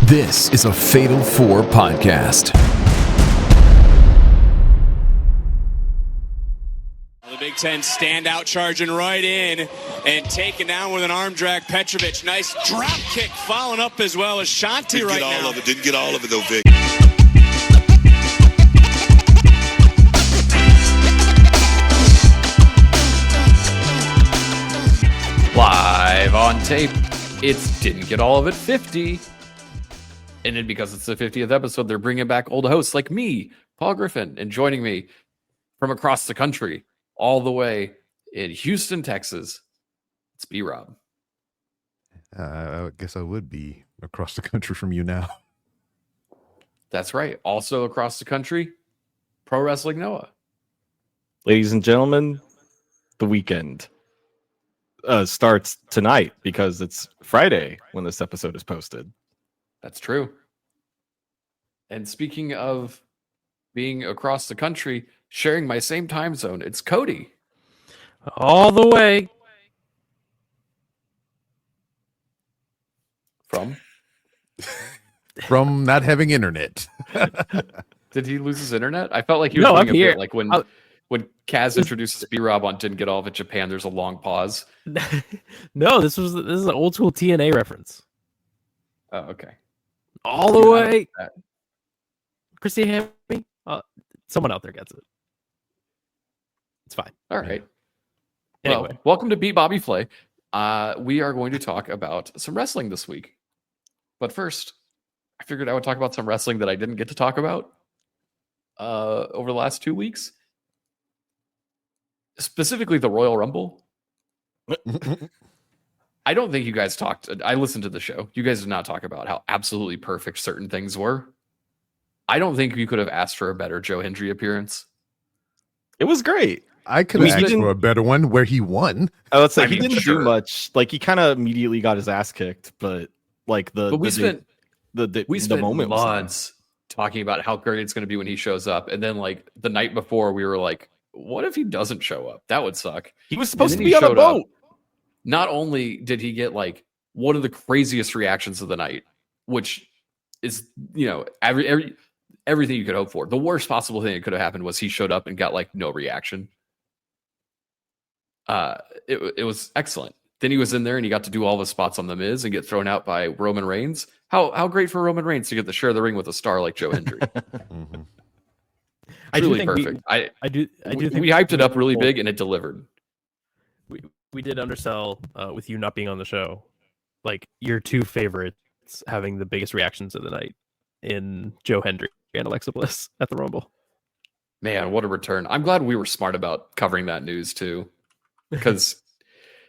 This is a Fatal 4 podcast. The Big Ten standout charging right in and taken down with an arm drag. Petrovic, nice drop kick following up as well as Shanti right now. Didn't get all of it though, Vic. Live on tape, it's Didn't Get All of It 50. And then because it's the 50th episode, they're bringing back old hosts like me, Paul Griffin, and joining me from across the country, all the way in Houston, Texas, it's B-Rob. I guess I would be across the country from you now. That's right. Also across the country, Pro Wrestling Noah. Ladies and gentlemen, the weekend starts tonight because it's Friday when this episode is posted. That's true. And speaking of being across the country, sharing my same time zone, it's Cody. All the way. From not having internet. Did he lose his internet? I felt like he was doing a bit like when Kaz introduces B-Rob on Didn't Get All of It Japan, there's a long pause. No, this is an old school TNA reference. Oh, okay. All the way. Christy Hammy? Someone out there gets it. It's fine. All right. Anyway. Well, welcome to Beat Bobby Flay. We are going to talk about some wrestling this week. But first, I figured I would talk about some wrestling that I didn't get to talk about over the last 2 weeks. Specifically the Royal Rumble. I don't think you guys talked. I listened to the show. You guys did not talk about how absolutely perfect certain things were. I don't think you could have asked for a better Joe Hendry appearance. It was great. I could have asked for a better one where he won. I would say he didn't do much. Like he kind of immediately got his ass kicked, but like we spent moment months talking about how great it's going to be when he shows up, and then like the night before we were like, what if he doesn't show up? That would suck. He was supposed to be on a boat. Not only did he get like one of the craziest reactions of the night, which is, you know, everything you could hope for. The worst possible thing that could have happened was he showed up and got like no reaction. It was excellent. Then he was in there and he got to do all the spots on The Miz and get thrown out by Roman Reigns. How great for Roman Reigns to get to share the ring with a star like Joe Hendry. Mm-hmm. I do really think perfect. I do think we hyped it up really big and it delivered. We did undersell with you not being on the show, like your two favorites having the biggest reactions of the night in Joe Hendry and Alexa Bliss at the Rumble. Man, what a return. I'm glad we were smart about covering that news too, because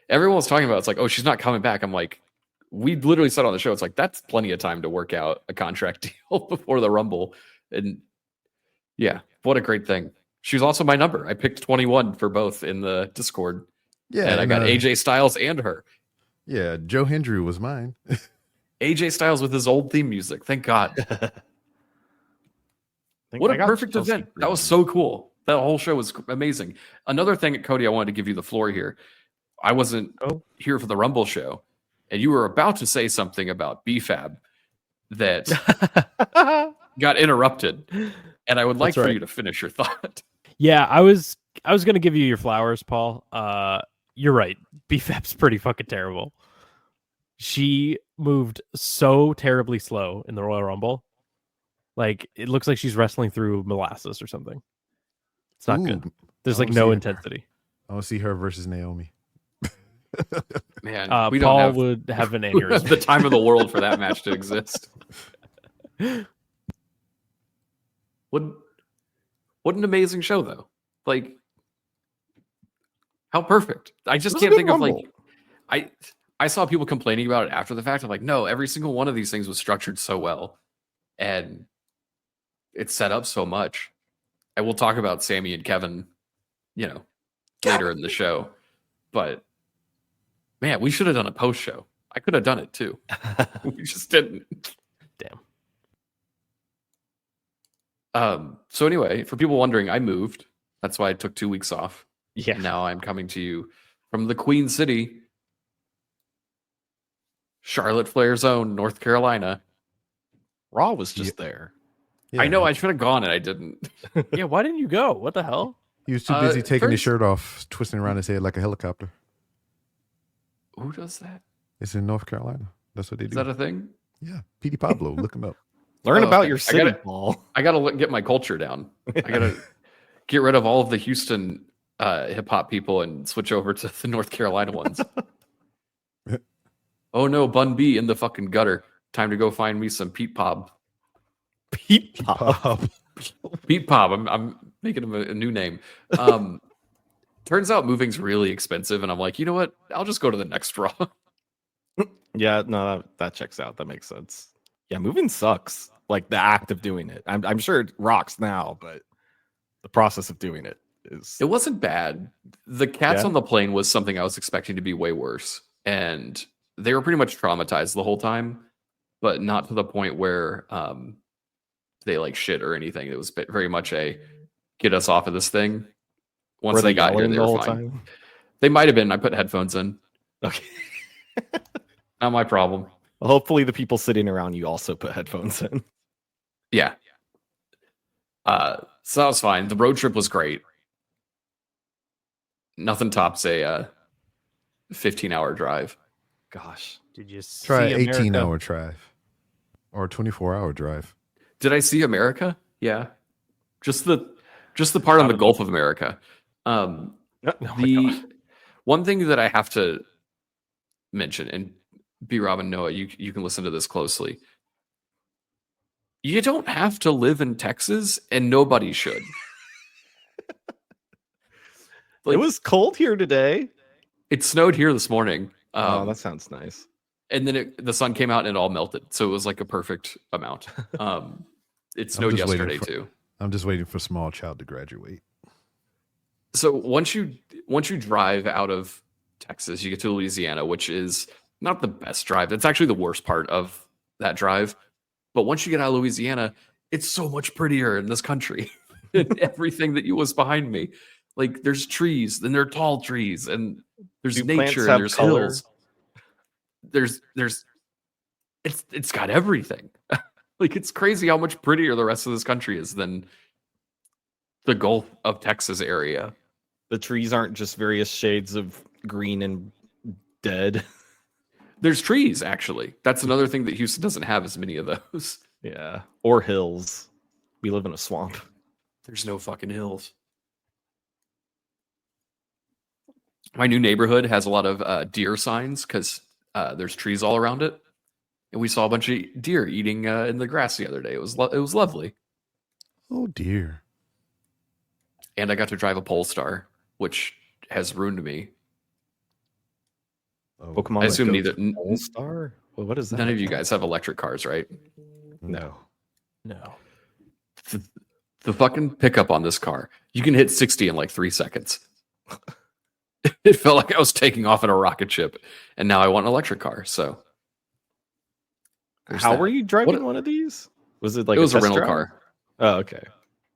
everyone was talking about, it's like, oh, she's not coming back. I'm like, we literally said on the show, it's like, that's plenty of time to work out a contract deal before the Rumble. And yeah, what a great thing. She was also my number. I picked 21 for both in the Discord. Yeah, and I got AJ Styles and her. Yeah, Joe Hendry was mine. AJ Styles with his old theme music. Thank God. What a perfect event. That was so cool. That whole show was amazing. Another thing, Cody, I wanted to give you the floor here. I wasn't here for the Rumble show, and you were about to say something about BFAB that got interrupted. And I would like for you to finish your thought. Yeah, I was going to give you your flowers, Paul. You're right. BFAB's pretty fucking terrible. She moved so terribly slow in the Royal Rumble. Like, it looks like she's wrestling through molasses or something. It's not good. There's like no intensity. I want to see her versus Naomi. Man, we Paul would have an aneurysm. The time of the world for that match to exist. What an amazing show, though. Like, how perfect. I just can't think of like, I saw people complaining about it after the fact. I'm like, no, every single one of these things was structured so well. And it's set up so much. And we'll talk about Sammy and Kevin, you know, later in the show. But man, we should have done a post show. I could have done it too. We just didn't. Damn. So anyway, for people wondering, I moved. That's why I took 2 weeks off. Yeah. And now I'm coming to you from the Queen City, Charlotte Flair's own North Carolina. Raw was just there. Yeah, I know I should have gone and I didn't. Yeah, why didn't you go? What the hell? he was too busy taking his turns- shirt off, twisting around his head like a helicopter. Who does that? It's in North Carolina. That's what they Is do. that a thing? Yeah, Petey Pablo. Look him up. Learn Oh, about okay. your I city, gotta- Paul. I gotta get my culture down. I gotta get rid of all of the Houston hip hop people and switch over to the North Carolina ones. Oh no, Bun B in the fucking gutter. Time to go find me some Pete Pop. Pete Pop. Pete Pop. I'm making him a new name. Turns out moving's really expensive, and I'm like, you know what? I'll just go to the next Raw. Yeah, no, that checks out. That makes sense. Yeah, moving sucks. Like the act of doing it. I'm sure it rocks now, but the process of doing it is. It wasn't bad. The cats Yeah? on the plane was something I was expecting to be way worse, and they were pretty much traumatized the whole time, but not to the point where they like shit or anything. It was very much a get us off of this thing. Once Were they got here, yelling they the were whole fine. time? They might have been. I put headphones in. Okay. Not my problem. Well, hopefully the people sitting around you also put headphones in. Yeah. So that was fine. The road trip was great. Nothing tops a 15-hour drive. Gosh. Did you see Try an America? 18-hour drive or a 24-hour drive. Did I see America? Yeah. Just the part on the Gulf of America. Oh my The gosh. one thing that I have to mention, and B. Rob and Noah, you can listen to this closely. You don't have to live in Texas, and nobody should. It was cold here today. It snowed here this morning. Oh, that sounds nice. And then the sun came out and it all melted. So it was like a perfect amount. It snowed just waiting yesterday for- too. I'm just waiting for small child to graduate. So once you drive out of Texas, you get to Louisiana, which is not the best drive. It's actually the worst part of that drive. But once you get out of Louisiana, it's so much prettier in this country. And everything that was behind me. Like there's trees, and there are tall trees, and there's Do plants nature, have and there's color? hills. It's got everything. Like it's crazy how much prettier the rest of this country is than the Gulf of Texas area. The trees aren't just various shades of green and dead. There's trees, actually. That's another thing that Houston doesn't have as many of those. Yeah. Or hills. We live in a swamp. There's no fucking hills. My new neighborhood has a lot of deer signs because there's trees all around it. And we saw a bunch of deer eating in the grass the other day. It was lovely. Oh dear. And I got to drive a Polestar, which has ruined me. Oh, Pokemon. I assume that neither goes All-Star? Well, what is that? none of you guys have electric cars, right? No. No. The fucking pickup on this car, you can hit 60 in like 3 seconds. It felt like I was taking off in a rocket ship, and now I want an electric car. So, there's How that. were you driving What- one of these? Was it like it was a test rental drive? car. Oh, okay.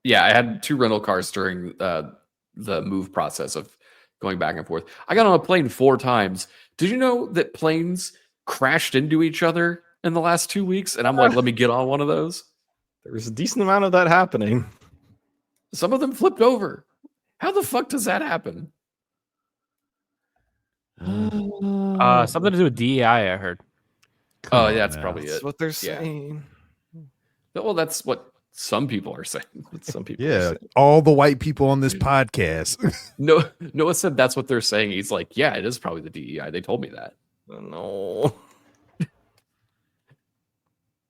Yeah, I had 2 rental cars during the move process of going back and forth. I got on a plane 4 times. Did you know that planes crashed into each other in the last 2 weeks? And I'm like, let me get on one of those. There was a decent amount of that happening. Some of them flipped over. How the fuck does that happen? Something to do with DEI, I heard. Oh, on yeah, that's now. probably That's it. what they're Yeah. saying. Well, that's what some people are saying. What some people are Yeah, saying. all the white people on this podcast. Noah said that's what they're saying. He's like, yeah, it is probably the DEI. They told me that. Oh, no.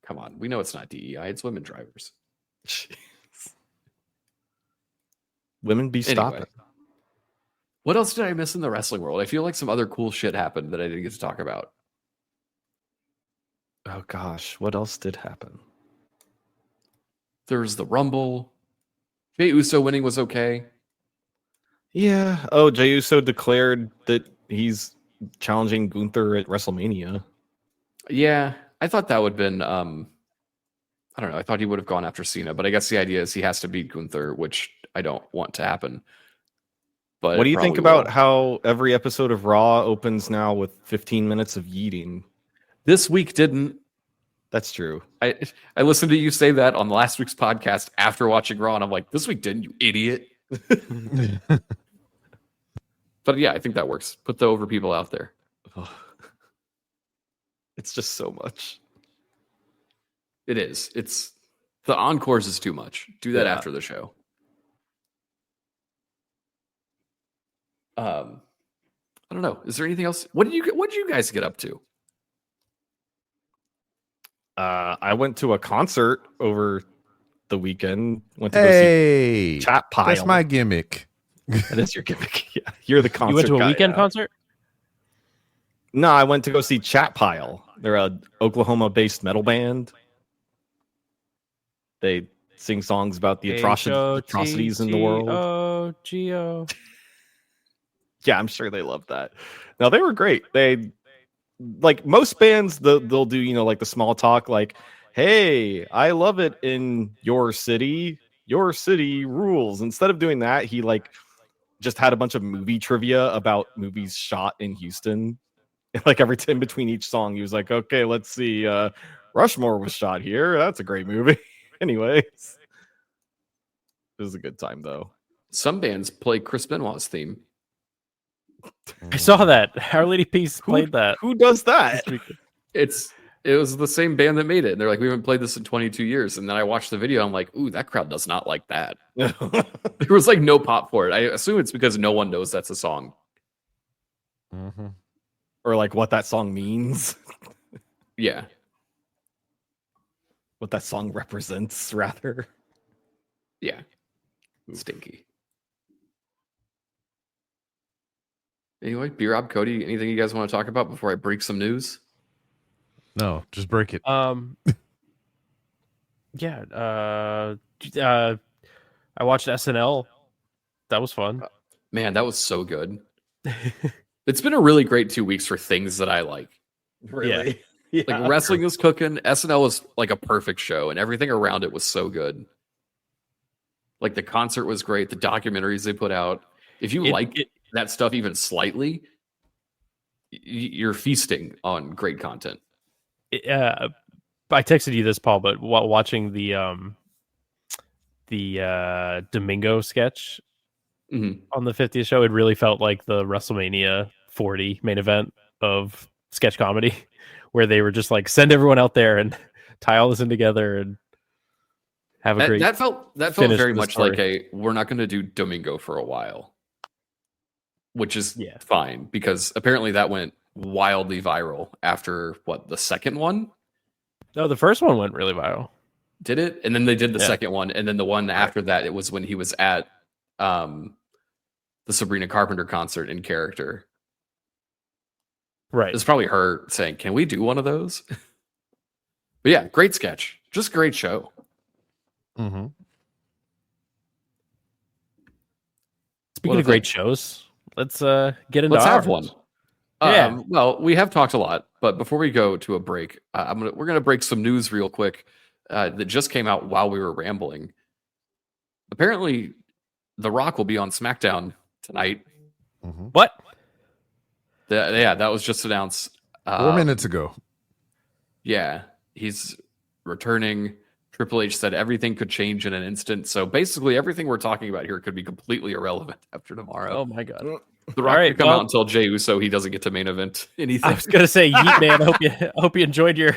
Come on, we know it's not DEI. It's women drivers. Jeez. Women be stopping. Anyway, what else did I miss in the wrestling world? I feel like some other cool shit happened that I didn't get to talk about. Oh gosh, what else did happen? There's the Rumble. Jey Uso winning was okay. Yeah. Oh, Jey Uso declared that he's challenging Gunther at WrestleMania. Yeah, I thought that would have been I don't know. I thought he would have gone after Cena, but I guess the idea is he has to beat Gunther, which I don't want to happen. But What do it you think probably about will. how every episode of Raw opens now with 15 minutes of yeeting? This week didn't? That's true. I listened to you say that on last week's podcast after watching Raw, and I'm like, this week didn't, you idiot. But yeah, I think that works. Put the over people out there. It's just so much. It is. It's the encores is too much. Do that Yeah. after the show. I don't know. Is there anything else? What did you guys get up to? I went to a concert over the weekend. Went to Hey, go see Chat Pile. that's my gimmick. That is your gimmick. Yeah, you're the concert. You went to a guy, weekend yeah. concert? No, I went to go see Chat Pile. They're a Oklahoma-based metal band. They sing songs about the atrocities in the world. H-O-T-T-O-G-O. Yeah, I'm sure they love that. No, they were great. They like most bands, they'll do, you know, like the small talk, like, hey, I love it in your city. Your city rules. Instead of doing that, he like just had a bunch of movie trivia about movies shot in Houston. Like every time between each song, he was like, okay, let's see. Rushmore was shot here. That's a great movie. Anyways, it was a good time though. Some bands play Chris Benoit's theme. I saw that. Our Lady Peace played that. Who does that? It was the same band that made it. And they're like, we haven't played this in 22 years. And then I watched the video. I'm like, ooh, that crowd does not like that. There was like no pop for it. I assume it's because no one knows that's a song. Mm-hmm. Or like what that song means. Yeah. What that song represents, rather. Yeah. Stinky. Anyway, B-Rob, Cody, anything you guys want to talk about before I break some news? No, just break it. Yeah. I watched SNL. That was fun. Man, that was so good. It's been a really great 2 weeks for things that I like. Really? Yeah. Like wrestling was cooking. SNL was like a perfect show, and everything around it was so good. Like the concert was great. The documentaries they put out. If you like that stuff even slightly, you're feasting on great content. I texted you this, Paul, but while watching the Domingo sketch on the 50th show, it really felt like the WrestleMania 40 main event of sketch comedy, where they were just like, send everyone out there and tie all this in together and have a great. That felt very much like we're not going to do Domingo for a while, which is fine because apparently that went wildly viral after the second one. No, the first one went really viral. Did it? And then they did the second one, and then the one after that, it was when he was at the Sabrina Carpenter concert in character. Right. It's probably her saying, "Can we do one of those?" But yeah, great sketch, just great show. Mm-hmm. Speaking of great shows, let's get into. Let's have one. Yeah. Well, we have talked a lot, but before we go to a break, we're gonna break some news real quick that just came out while we were rambling. Apparently, The Rock will be on SmackDown tonight. Mm-hmm. What? That was just announced 4 minutes ago. Yeah, he's returning. Triple H said everything could change in an instant. So basically, everything we're talking about here could be completely irrelevant after tomorrow. Oh my god! The Rock could come out until Jey Uso. He doesn't get to main event anything. I was gonna say, yeet, man. I hope you enjoyed your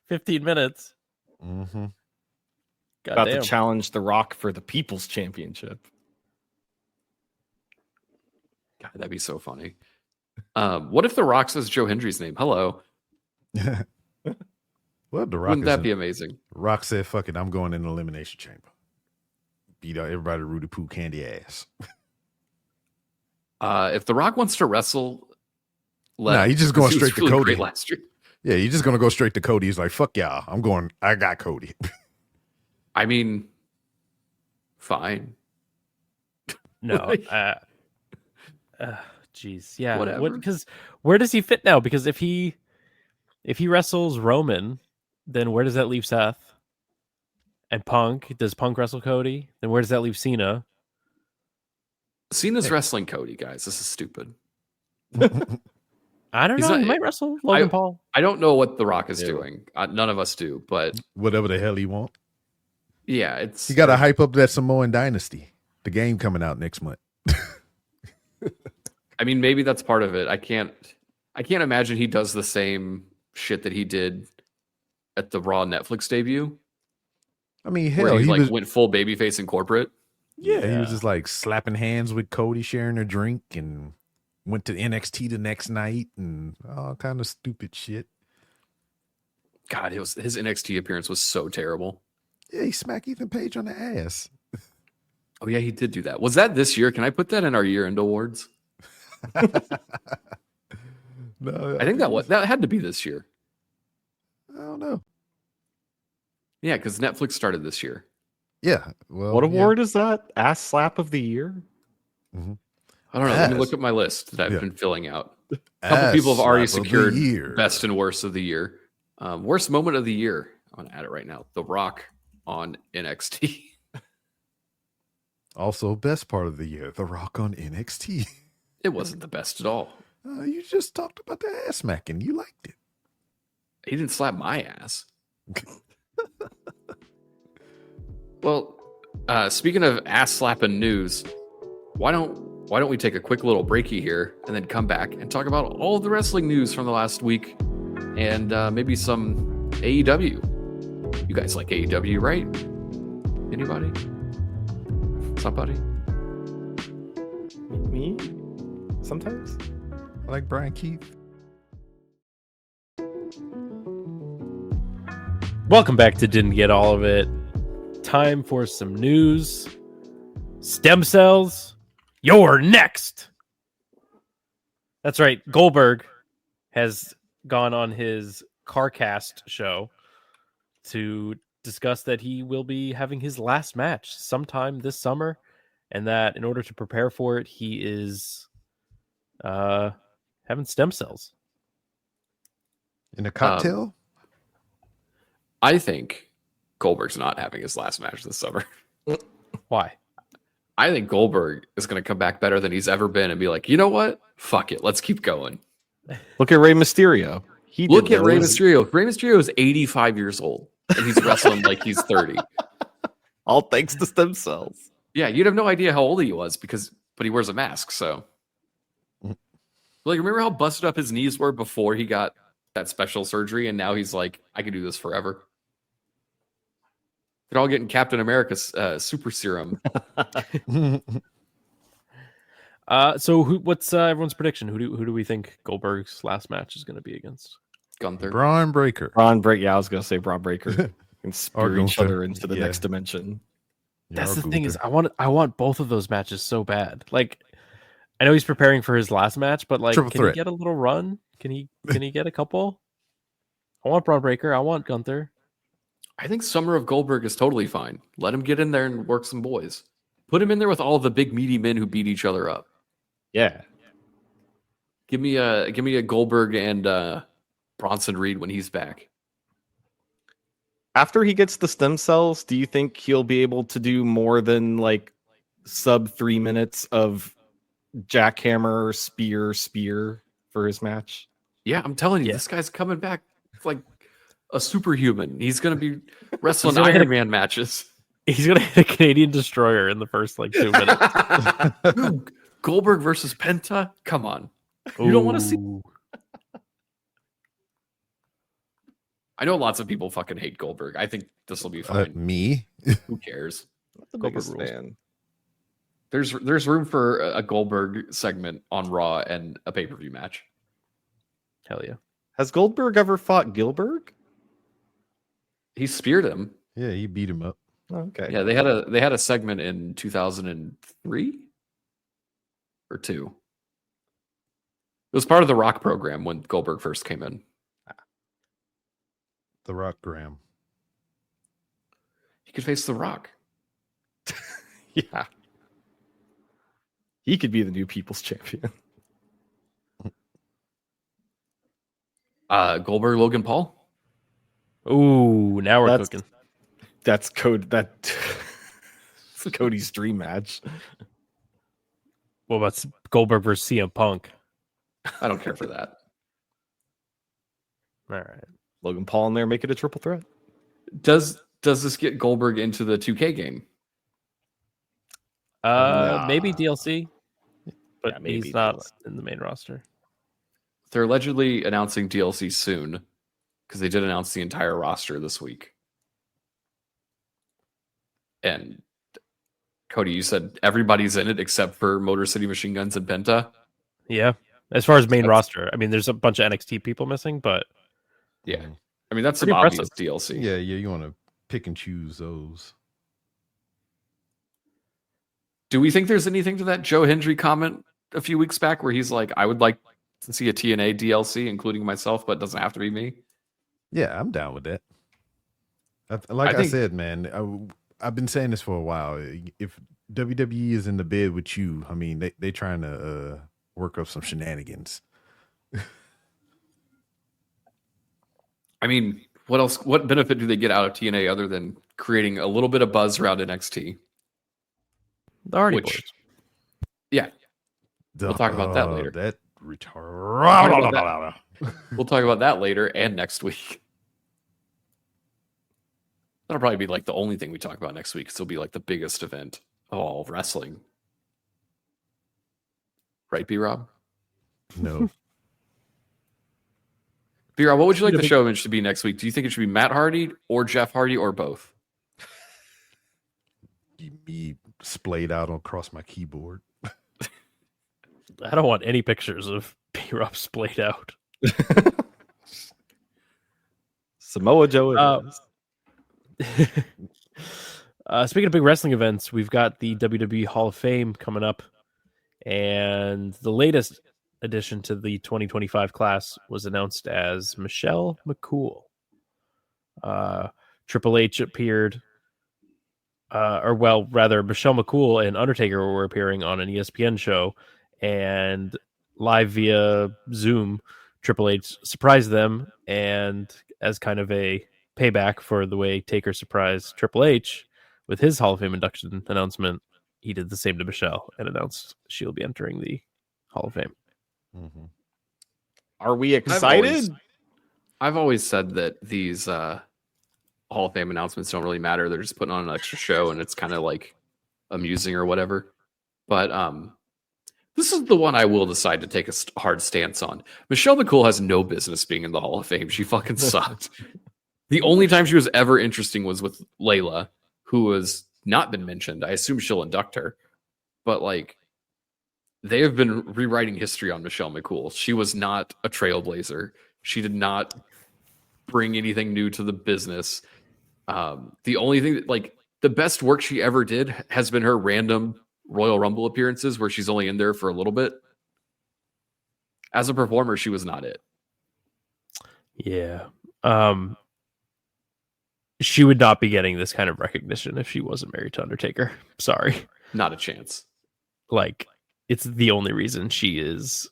15 minutes. Mm-hmm. About to challenge The Rock for the People's Championship. God, that'd be so funny. What if The Rock says Joe Hendry's name? Hello. Well, The Rock Wouldn't that be amazing? Rock said, "Fuck it, I'm going in the Elimination Chamber. Beat out everybody, Rudy Poo candy ass." If The Rock wants to wrestle, he's just going straight to Cody. Last year. Yeah, he's just gonna go straight to Cody. He's like, "Fuck y'all, I'm going. I got Cody." I mean, fine. No. Jeez. Yeah. Whatever. Because where does he fit now? Because if he wrestles Roman, then where does that leave Seth? And Punk? Does Punk wrestle Cody? Then where does that leave Cena? Cena's wrestling Cody, guys. This is stupid. I don't know. He might wrestle Logan Paul. I don't know what The Rock is doing. None of us do, but whatever the hell he want. Yeah, he got to hype up that Samoan Dynasty, the game coming out next month. I mean, maybe that's part of it. I can't imagine he does the same shit that he did at the Raw Netflix debut. I mean, hell, where he went full babyface in corporate. Yeah, he was just like slapping hands with Cody, sharing a drink, and went to NXT the next night and all kind of stupid shit. God, his NXT appearance was so terrible. Yeah, he smacked Ethan Page on the ass. Oh yeah, he did do that. Was that this year? Can I put that in our year-end awards? No, I think that had to be this year. I don't know. Yeah, because Netflix started this year. Yeah. Well, what award is that? Ass slap of the year? Mm-hmm. I don't know. Let me look at my list that I've been filling out. A couple people have already secured best and worst of the year. Worst moment of the year. I'm gonna add it right now. The Rock on NXT. Also, best part of the year, The Rock on NXT. It wasn't the best at all. You just talked about the ass smacking. You liked it. He didn't slap my ass. Well, speaking of ass slapping news, why don't we take a quick little breaky here and then come back and talk about all of the wrestling news from the last week and maybe some AEW. You guys like AEW, right? Anybody? Somebody? Me? Sometimes. I like Brian Keith. Welcome back to Didn't Get All of It. Time for some news. Stem cells, you're next. That's right. Goldberg has gone on his CarCast show to discuss that he will be having his last match sometime this summer, and that in order to prepare for it, he is having stem cells. In a cocktail? I think Goldberg's not having his last match this summer. Why? I think Goldberg is going to come back better than he's ever been and be like, you know what? Fuck it. Let's keep going. Look at Rey Mysterio. Look at Rey Mysterio. Rey Mysterio is 85 years old and he's wrestling like he's 30. All thanks to stem cells. Yeah, you'd have no idea how old he was but he wears a mask. So, like, remember how busted up his knees were before he got that special surgery, and now he's like, I can do this forever. They're all getting Captain America's super serum. So what's everyone's prediction? Who do we think Goldberg's last match is going to be against? Gunther. Braun Breaker. Yeah, I was going to say Braun Breaker. And spear each other into the next dimension. That's the thing is, I want both of those matches so bad. Like, I know he's preparing for his last match, but like, can he get a little run? Can he get a couple? I want Braun Breaker. I want Gunther. I think Summer of Goldberg is totally fine. Let him get in there and work some boys. Put him in there with all the big meaty men who beat each other up. Yeah. Give me a Goldberg and Bronson Reed when he's back. After he gets the stem cells, do you think he'll be able to do more than like sub 3 minutes of jackhammer, spear for his match? Yeah, I'm telling you, this guy's coming back like a superhuman. He's going to be wrestling Iron Man matches. He's going to hit a Canadian Destroyer in the first like 2 minutes. Dude, Goldberg versus Penta? Come on. You don't want to see... I know lots of people fucking hate Goldberg. I think this will be fine. Me? Who cares? Not the biggest fan. There's room for a Goldberg segment on Raw and a pay-per-view match. Hell yeah. Has Goldberg ever fought Gilbert? He speared him. Yeah, he beat him up. Okay. Yeah, they had a segment in 2003 or 2. It was part of the Rock program when Goldberg first came in. The Rock Graham. He could face The Rock. Yeah. He could be the new People's Champion. Goldberg, Logan Paul. Ooh, now we're cooking. That's Cody's dream match. What about Goldberg versus CM Punk? I don't care for that. All right. Logan Paul in there, make it a triple threat. Does this get Goldberg into the 2K game? Maybe DLC, but Yeah, maybe he's not DLC. in the main roster. They're allegedly announcing DLC soon because they did announce the entire roster this week. And Cody, you said everybody's in it except for Motor City Machine Guns and Penta. Yeah. As far as main roster, I mean, there's a bunch of NXT people missing, but Yeah. I mean, that's some Pretty obvious impressive. DLC. Yeah, you want to pick and choose those. Do we think there's anything to that Joe Hendry comment a few weeks back where he's like, I would like to see a TNA DLC, including myself, but it doesn't have to be me? Yeah, I'm down with that. I think- said, man, I've been saying this for a while. If WWE is in the bed with you, I mean, they trying to work up some shenanigans. I mean, what else? What benefit do they get out of TNA other than creating a little bit of buzz around NXT? the Hardy Which- Boys. Yeah, We'll talk about that later. That we'll talk about that later and next week. That'll probably be like the only thing we talk about next week. 'Cause it'll be like the biggest event of all of wrestling. Right, B-Rob? No. B-Rob, what would you like the show image to be next week? Do you think it should be Matt Hardy or Jeff Hardy or both? Me splayed out across my keyboard. I don't want any pictures of B-Rob splayed out. Samoa Joe. Speaking of big wrestling events, we've got the WWE Hall of Fame coming up, and the latest addition to the 2025 class was announced as Michelle McCool. Triple H appeared, Michelle McCool and Undertaker were appearing on an ESPN show, and live via Zoom, Triple H surprised them, and as kind of a payback for the way Taker surprised Triple H with his Hall of Fame induction announcement, he did the same to Michelle and announced she'll be entering the Hall of Fame. Mm-hmm. Are we excited? I've always said that these Hall of Fame announcements don't really matter. They're just putting on an extra show and it's kind of like amusing or whatever. But this is the one I will decide to take a hard stance on. Michelle McCool has no business being in the Hall of Fame. She fucking sucked. The only time she was ever interesting was with Layla, who has not been mentioned. I assume she'll induct her. But like, they have been rewriting history on Michelle McCool. She was not a trailblazer. She did not bring anything new to the business. The only thing that, like, the best work she ever did has been her random Royal Rumble appearances where she's only in there for a little bit. As a performer, she was not it. Yeah. She would not be getting this kind of recognition if she wasn't married to Undertaker. Sorry. Not a chance. Like, it's the only reason she is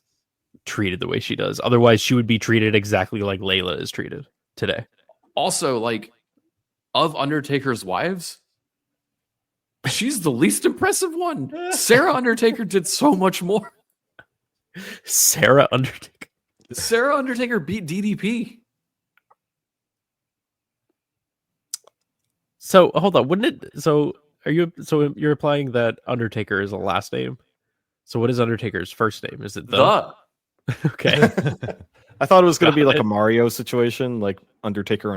treated the way she does. Otherwise, she would be treated exactly like Layla is treated today. Also, like, of Undertaker's wives, she's the least impressive one. Sarah Undertaker did so much more. Sarah Undertaker. Sarah Undertaker beat DDP. So hold on, wouldn't it? So you're implying that Undertaker is a last name? So what is Undertaker's first name? Is it the? Okay. I thought it was going to be Got like it. a Mario situation, like Undertaker.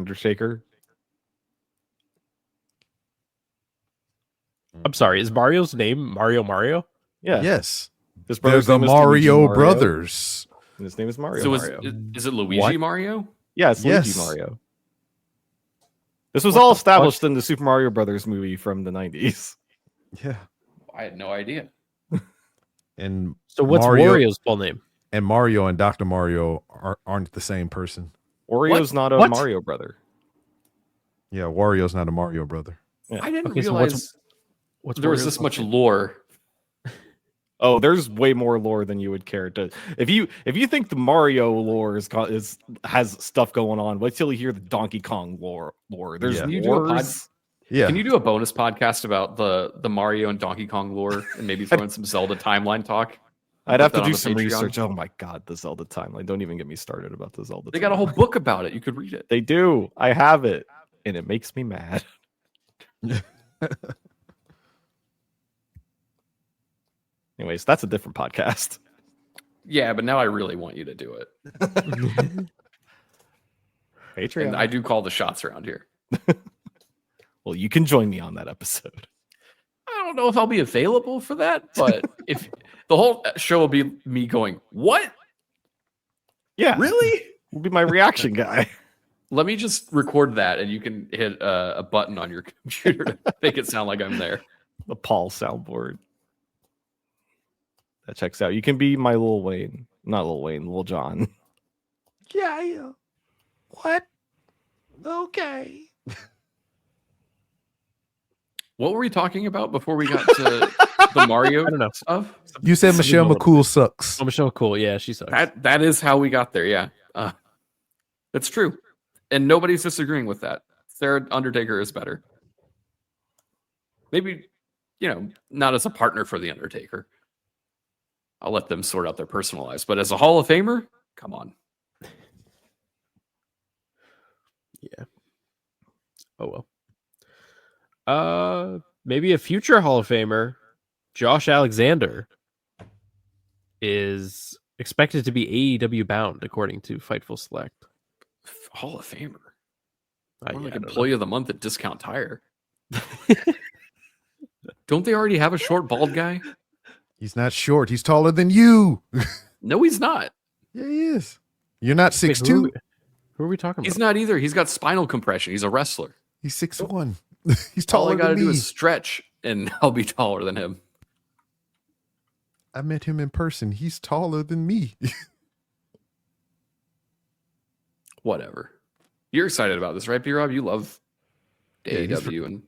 I'm sorry. Is Mario's name Mario? Yeah. Yes. His They're brother's the name is Luigi Mario brothers. And his name is Mario. So Mario. is it Luigi What? Mario? Yeah, it's Yes. Luigi Mario. This was all established in the Super Mario Brothers movie from the 90s. Yeah. I had no idea. And So what's Mario, Wario's full name? And Mario and Dr. Mario aren't the same person. Orio's not a What? Mario brother. Yeah, Wario's not a Mario brother. I didn't Okay, so realize What's there was Wario's this full much name? lore. Oh, there's way more lore than you would care to. If you think the Mario lore has stuff going on, wait till you hear the Donkey Kong lore. There's Yeah. Can you do a wars. Yeah. Can you do a bonus podcast about the Mario and Donkey Kong lore and maybe throw in some Zelda timeline talk? I'd have to on do the some Patreon. research. Oh my god, the Zelda timeline. Don't even get me started about the Zelda. They got a whole book about it. You could read it. They do. I have it, and it makes me mad. Anyways, that's a different podcast. Yeah, but now I really want you to do it. Patreon. And I do call the shots around here. Well, you can join me on that episode. I don't know if I'll be available for that, but if the whole show will be me going, what? Yeah, Really? will be my reaction guy. Let me just record that, and you can hit a button on your computer to make it sound like I'm there. The Paul soundboard. That checks out. You can be my Lil Wayne. Not Lil Wayne, Lil John. Yeah. What? Okay. What were we talking about before we got to the Mario I don't know. stuff? You said Michelle McCool sucks. Oh, Michelle Cool. Yeah, she sucks. That is how we got there. Yeah, that's true, and nobody's disagreeing with that. Sarah Undertaker is better. Maybe, not as a partner for the Undertaker. I'll let them sort out their personal lives, but as a Hall of Famer, come on. Yeah. Oh well. Maybe a future Hall of Famer, Josh Alexander, is expected to be AEW bound, according to Fightful Select. Hall of Famer. Yeah, More like I don't Employee of the Month at Discount Tire. Don't they already have a short bald guy? He's not short. He's taller than you. No, he's not. Yeah, he is. You're not Wait, 6'2". who are we talking He's about? not either. He's got spinal compression. He's a wrestler. He's 6'1". He's All taller I got to than do me. is stretch, and I'll be taller than him. I met him in person. He's taller than me. Whatever. You're excited about this, right, B-Rob? You love Yeah, AEW and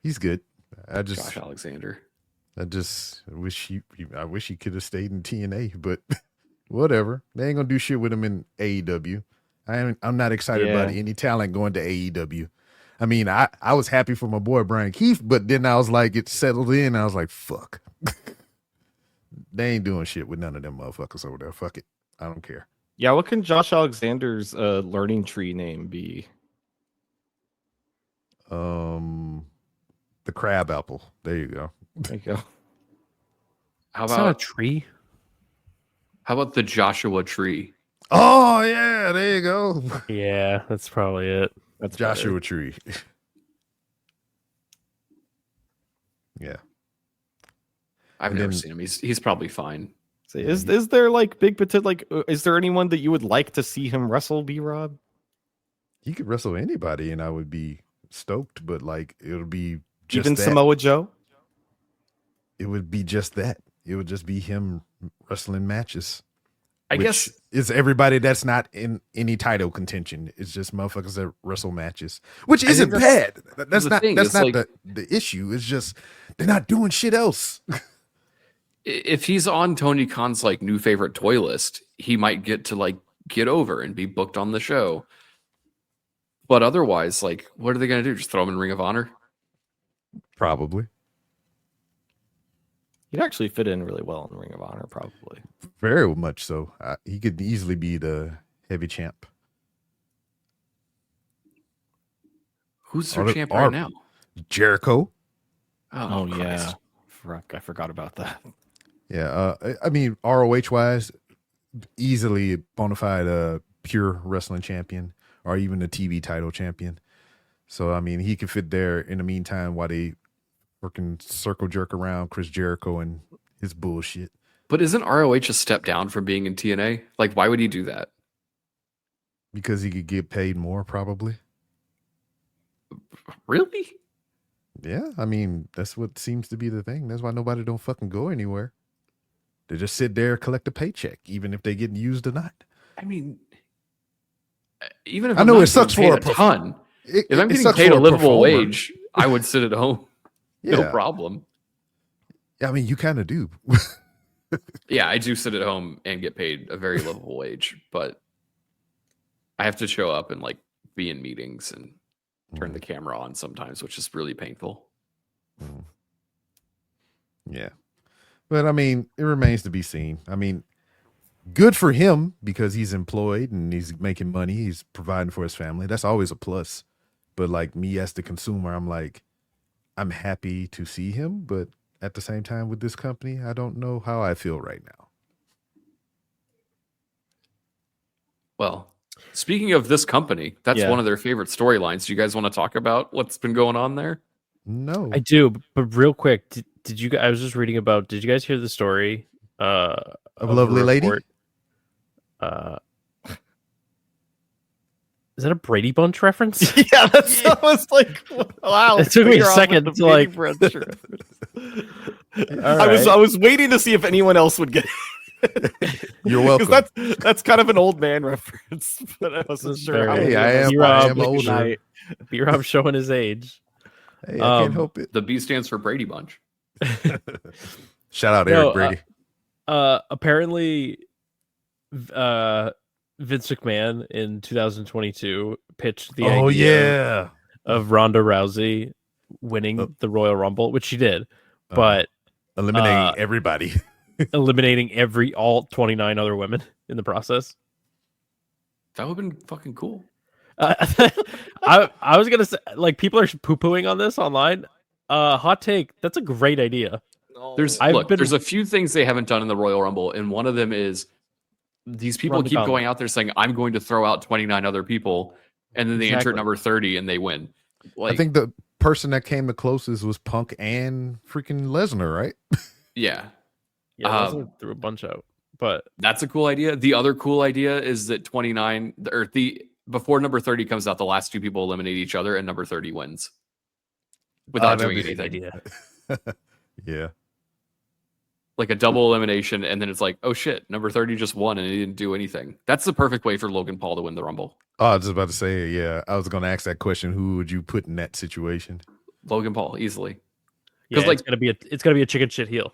He's good. Josh Alexander. I wish he could have stayed in TNA, but whatever. They ain't gonna do shit with him in AEW. I'm not excited about any talent going to AEW. I mean, I was happy for my boy Brian Keith, but then I was like, it settled in. I was like, fuck. They ain't doing shit with none of them motherfuckers over there. Fuck it. I don't care. Yeah, what can Josh Alexander's learning tree name be? The crab apple. There you go. There you go. How It's not a about tree. the Joshua Tree? Oh yeah, there you go. Yeah, that's probably it. That's Joshua Tree. Yeah. I've And never then- seen him. He's probably fine. better. Is there like big potential? Like, is there anyone that you would like to see him wrestle? B Rob? He could wrestle anybody, and I would be stoked. But like, it'll be just Even that. Samoa Joe? It would be just that. It would just be him wrestling matches. I which guess it's everybody that's not in any title contention. It's just motherfuckers that wrestle matches, which think isn't bad. That's the not thing. that's It's not like- the issue. It's just they're not doing shit else. if he's on Tony Khan's like new favorite toy list, he might get to get over and be booked on the show. But otherwise, what are they going to do? Just throw him in Ring of Honor? Probably. He'd actually fit in really well in Ring of Honor, probably. Very much so. He could easily be the heavy champ. Who's their Or- champ or- right now? Jericho. Oh, Christ. yeah. I forgot about that. Yeah. I mean, ROH wise, easily bona fide pure wrestling champion or even a TV title champion. So, I mean, he could fit there in the meantime while they working circle jerk around Chris Jericho and his bullshit. But isn't ROH a step down from being in TNA? Why would he do that? Because he could get paid more, probably. Really? Yeah, I mean, that's what seems to be the thing. That's why nobody don't fucking go anywhere. They just sit there, collect a paycheck, even if they get used or not. I mean, even if I I'm know not it sucks getting for paid a a ton, if I'm it getting sucks paid for a livable performer. wage, I would sit at home. Yeah, No problem. I mean, you kind of do. Yeah, I do sit at home and get paid a very livable wage, but I have to show up and be in meetings and turn the camera on sometimes, which is really painful. Yeah. But I mean, it remains to be seen. I mean, good for him because he's employed and he's making money. He's providing for his family. That's always a plus. But like me as the consumer, I'm like, I'm happy to see him. But at the same time with this company, I don't know how I feel right now. Well, speaking of this company, that's one of their favorite storylines. Do you guys want to talk about what's been going on there? No. I do, but real quick, did you? I was just reading about. Did you guys hear the story of Lovely Lady? Is that a Brady Bunch reference? Yeah, that's I was like, wow. It took me a second to like. I was waiting to see if anyone else would get it. You're welcome. That's kind of an old man reference, but I wasn't sure. Hey, I am older. B-Rob showing his age. Hey, I can't help it. The B stands for Brady Bunch. Shout out Eric Brady. Apparently, Vince McMahon in 2022 pitched the idea of Ronda Rousey winning the Royal Rumble, which she did, but eliminating everybody. Eliminating all 29 other women in the process. That would have been fucking cool. I was gonna say, like, people are poo-pooing on this online. Hot take. That's a great idea. There's a few things they haven't done in the Royal Rumble, and one of them is these people keep going out there saying, "I'm going to throw out 29 other people," and then they enter at number 30 and they win. Like, I think the person that came the closest was Punk and freaking Lesnar, right? Yeah. Yeah, threw a bunch out, but that's a cool idea. The other cool idea is that 29 or before number 30 comes out, the last two people eliminate each other and number 30 wins without doing anything. Idea. Yeah. Like a double elimination, and then it's like, oh shit, number 30 just won and he didn't do anything. That's the perfect way for Logan Paul to win the Rumble. Oh, I was just about to say, yeah. I was going to ask that question. Who would you put in that situation? Logan Paul, easily. Because it's gonna be a chicken shit heel.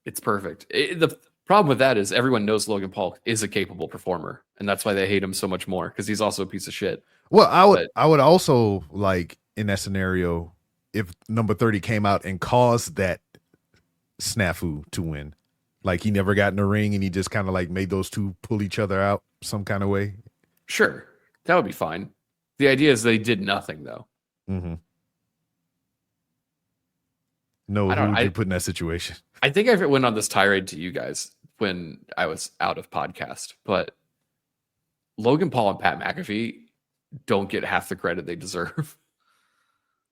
It's perfect. The problem with that is everyone knows Logan Paul is a capable performer, and that's why they hate him so much more, because he's also a piece of shit. Well, I would also, like, in that scenario, if number 30 came out and caused that snafu to win, like he never got in the ring and he just kind of like made those two pull each other out some kind of way. Sure, that would be fine. The idea is they did nothing, though. Mm-hmm. No, who would you put in that situation? I think I went on this tirade to you guys when I was out of podcast, but Logan Paul and Pat McAfee don't get half the credit they deserve.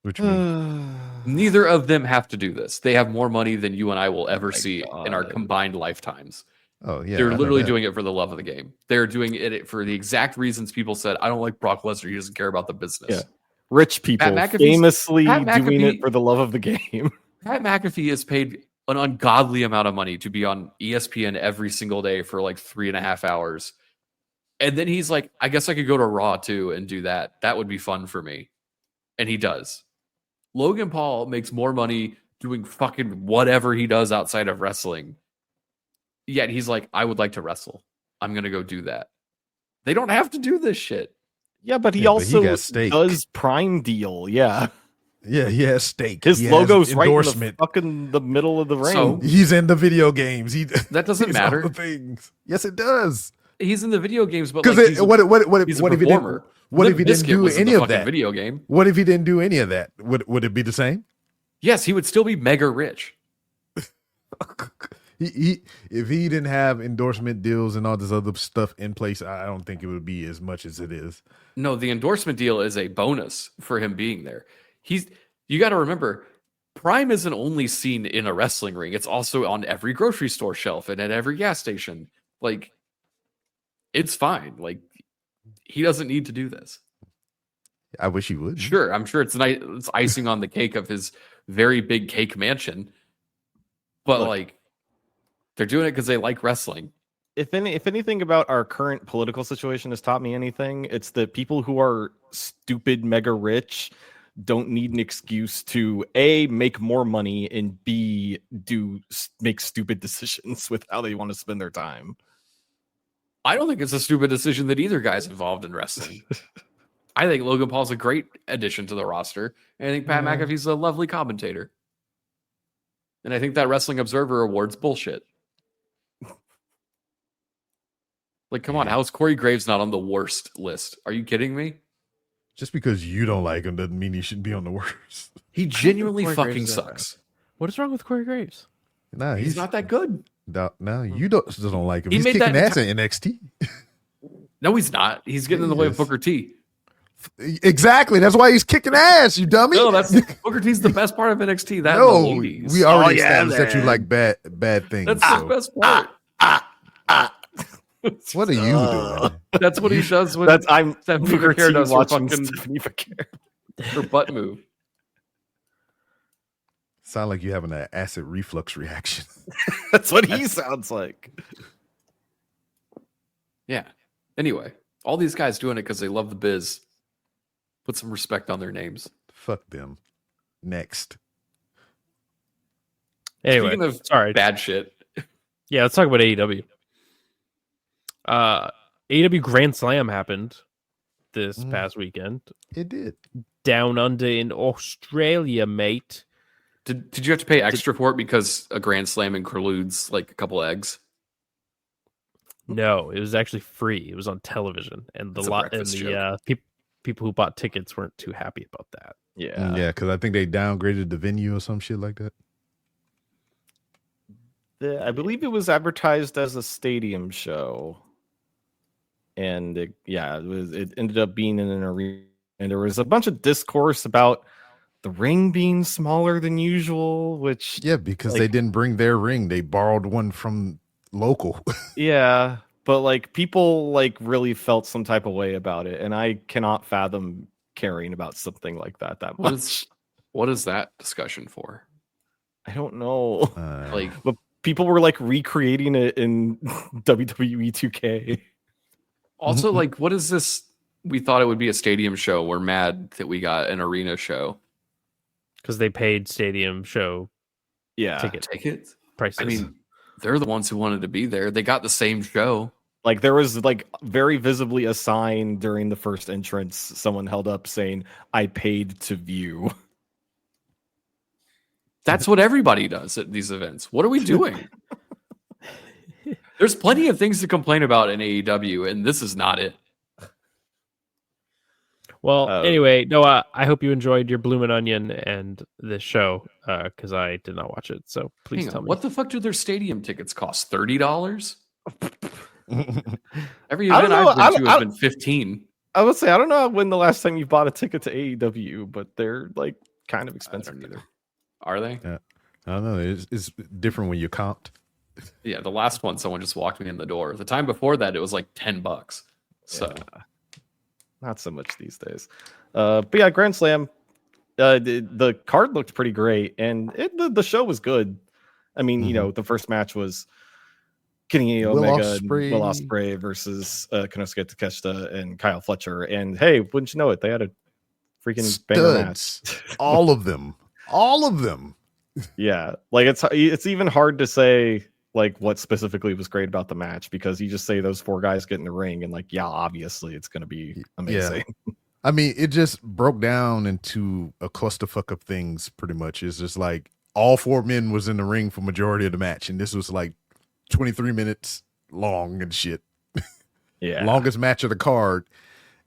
Which means neither of them have to do this. They have more money than you and I will ever see in our combined lifetimes. Oh yeah, they're literally doing it for the love of the game. They're doing it for the exact reasons people said, "I don't like Brock Lesnar. He doesn't care about the business." Yeah. Rich people famously doing it for the love of the game. Pat McAfee is paid an ungodly amount of money to be on ESPN every single day for like 3.5 hours. And then he's like, I guess I could go to Raw too and do that. That would be fun for me. And he does. Logan Paul makes more money doing fucking whatever he does outside of wrestling. Yet he's like, I would like to wrestle. I'm going to go do that. They don't have to do this shit. Yeah, but he also does Prime Deal. Yeah. Yeah, he has stake. His logo's right in the middle of the ring. So, he's in the video games. That doesn't matter. Things. Yes, it does. He's in the video games, but because like what if he didn't do any of that? Video game. What if he didn't do any of that? Would it be the same? Yes, he would still be mega rich. If he didn't have endorsement deals and all this other stuff in place, I don't think it would be as much as it is. No, the endorsement deal is a bonus for him being there. You got to remember, Prime isn't only seen in a wrestling ring. It's also on every grocery store shelf and at every gas station. Like, it's fine. Like, he doesn't need to do this. I wish he would. Sure, I'm sure it's nice. It's icing on the cake of his very big cake mansion. But like, they're doing it because they like wrestling. If anything about our current political situation has taught me anything, it's that people who are stupid, mega rich don't need an excuse to A, make more money, and B, make stupid decisions with how they want to spend their time. I don't think it's a stupid decision that either guy's involved in wrestling. I think Logan Paul's a great addition to the roster, and I think Pat McAfee's a lovely commentator. And I think that Wrestling Observer Award's bullshit. Like, come on, how's Corey Graves not on the worst list? Are you kidding me? Just because you don't like him doesn't mean he shouldn't be on the worst. He genuinely Corey fucking Graves is sucks. What is wrong with Corey Graves? Nah, He's not that good. No, you don't like him. He He's made kicking that ass in NXT. No, he's not. He's getting in the way of Booker T. Exactly. That's why he's kicking ass, you dummy. No, that's Booker T's the best part of NXT. That No, and the ladies. we already established that you like bad things. That's the best part. What are you doing? That's what he does when I'm Stephanie Booker McCare T does her watching fucking Stephanie McCare. her butt move. Sound like you having an acid reflux reaction. That's what he sounds like. Yeah. Anyway, all these guys doing it because they love the biz. Put some respect on their names. Fuck them. Next. Anyway, Speaking of sorry. bad shit. Yeah, let's talk about AEW. AEW Grand Slam happened this past weekend. It did. Down under in Australia, mate. Did you have to pay extra for it because a Grand Slam includes like a couple eggs? No, it was actually free. It was on television, and It's a breakfast joke. People who bought tickets weren't too happy about that. Yeah, because I think they downgraded the venue or some shit like that. I believe it was advertised as a stadium show, and it ended up being in an arena, and there was a bunch of discourse about the ring being smaller than usual, which because they didn't bring their ring, they borrowed one from local. Yeah, but like people like really felt some type of way about it, and I cannot fathom caring about something like that much. What is that discussion for? I don't know. But people were like recreating it in WWE 2K. Also, like, what is this? We thought it would be a stadium show. We're mad that we got an arena show because they paid stadium show tickets prices. I mean, they're the ones who wanted to be there. They got the same show. Like there was like very visibly a sign during the first entrance. Someone held up saying, "I paid to view." That's what everybody does at these events. What are we doing? There's plenty of things to complain about in AEW, and this is not it. Well, anyway, Noah, I hope you enjoyed your Bloomin' Onion and this show because I did not watch it. So please tell me. What the fuck do their stadium tickets cost? $30? Every event I've been to has been $15. I would say I don't know when the last time you bought a ticket to AEW, but they're like kind of expensive either. Are they? Yeah. I don't know. It's different when you comped. Yeah, the last one, someone just walked me in the door. The time before that, it was like $10. So not so much these days. But yeah, Grand Slam. The card looked pretty great, and the show was good. I mean, you know, the first match was Kenny Omega and Will Ospreay versus Konosuke Takeshita and Kyle Fletcher. And hey, wouldn't you know it, they had a freaking banger match. All of them. Yeah, like it's even hard to say like what specifically was great about the match because you just say those four guys get in the ring and like obviously it's going to be amazing. Yeah. I mean, it just broke down into a clusterfuck of things. Pretty much, it's just like all four men was in the ring for majority of the match, and this was like 23 minutes long and shit. Yeah, longest match of the card,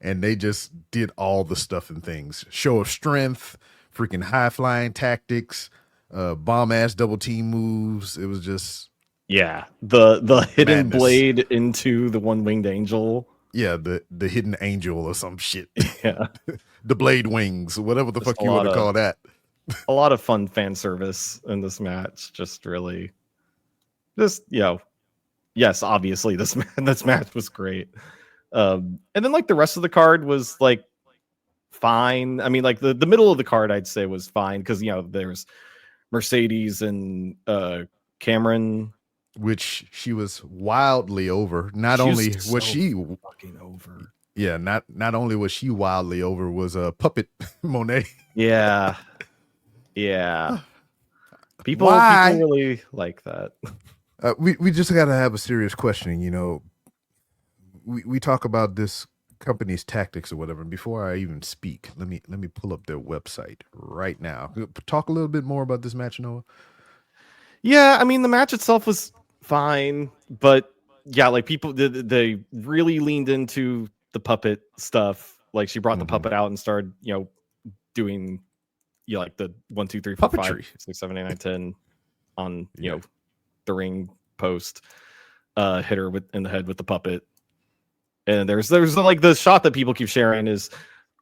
and they just did all the stuff and things. Show of strength, freaking high flying tactics, bomb ass double team moves. It was just the hidden madness. Blade into the one winged angel. Yeah, the hidden angel or some shit. Yeah, the blade wings, whatever the fuck you want to call that. A lot of fun fan service in this match. Just really, yes, obviously this match was great. And then like the rest of the card was like fine. I mean, like the middle of the card I'd say was fine because there's Mercedes and Cameron, which she was wildly over. Not only was she fucking over. Yeah, not only was she wildly over, was a puppet Monet. Yeah. People really like that. We just got to have a serious questioning. We talk about this company's tactics or whatever. And before I even speak, let me pull up their website right now. Talk a little bit more about this match, Noah. Yeah, I mean the match itself was fine, but yeah, like people they really leaned into the puppet stuff. Like she brought the puppet out and started, doing like the 1, 2, 3, 4, 5, Puppetry. 6, 7, 8, 9, 10 on the ring post. Hit her in the head with the puppet. And there's like the shot that people keep sharing is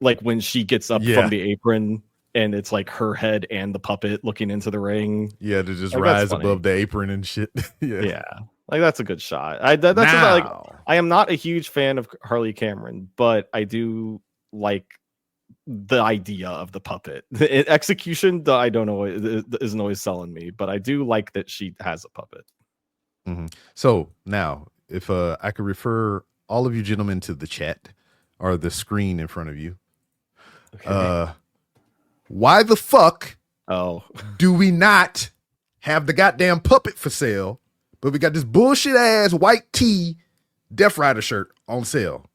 like when she gets up from the apron and it's like her head and the puppet looking into the ring. Yeah, to just rise above the apron and shit. Yeah. Like that's a good shot. I am not a huge fan of Harley Cameron, but I do like the idea of the puppet. The execution, I don't know, isn't always selling me, but I do like that she has a puppet. Mm-hmm. So now, if I could refer all of you gentlemen to the chat or the screen in front of you. Okay. Why the fuck do we not have the goddamn puppet for sale, but we got this bullshit ass white tee Death Rider shirt on sale?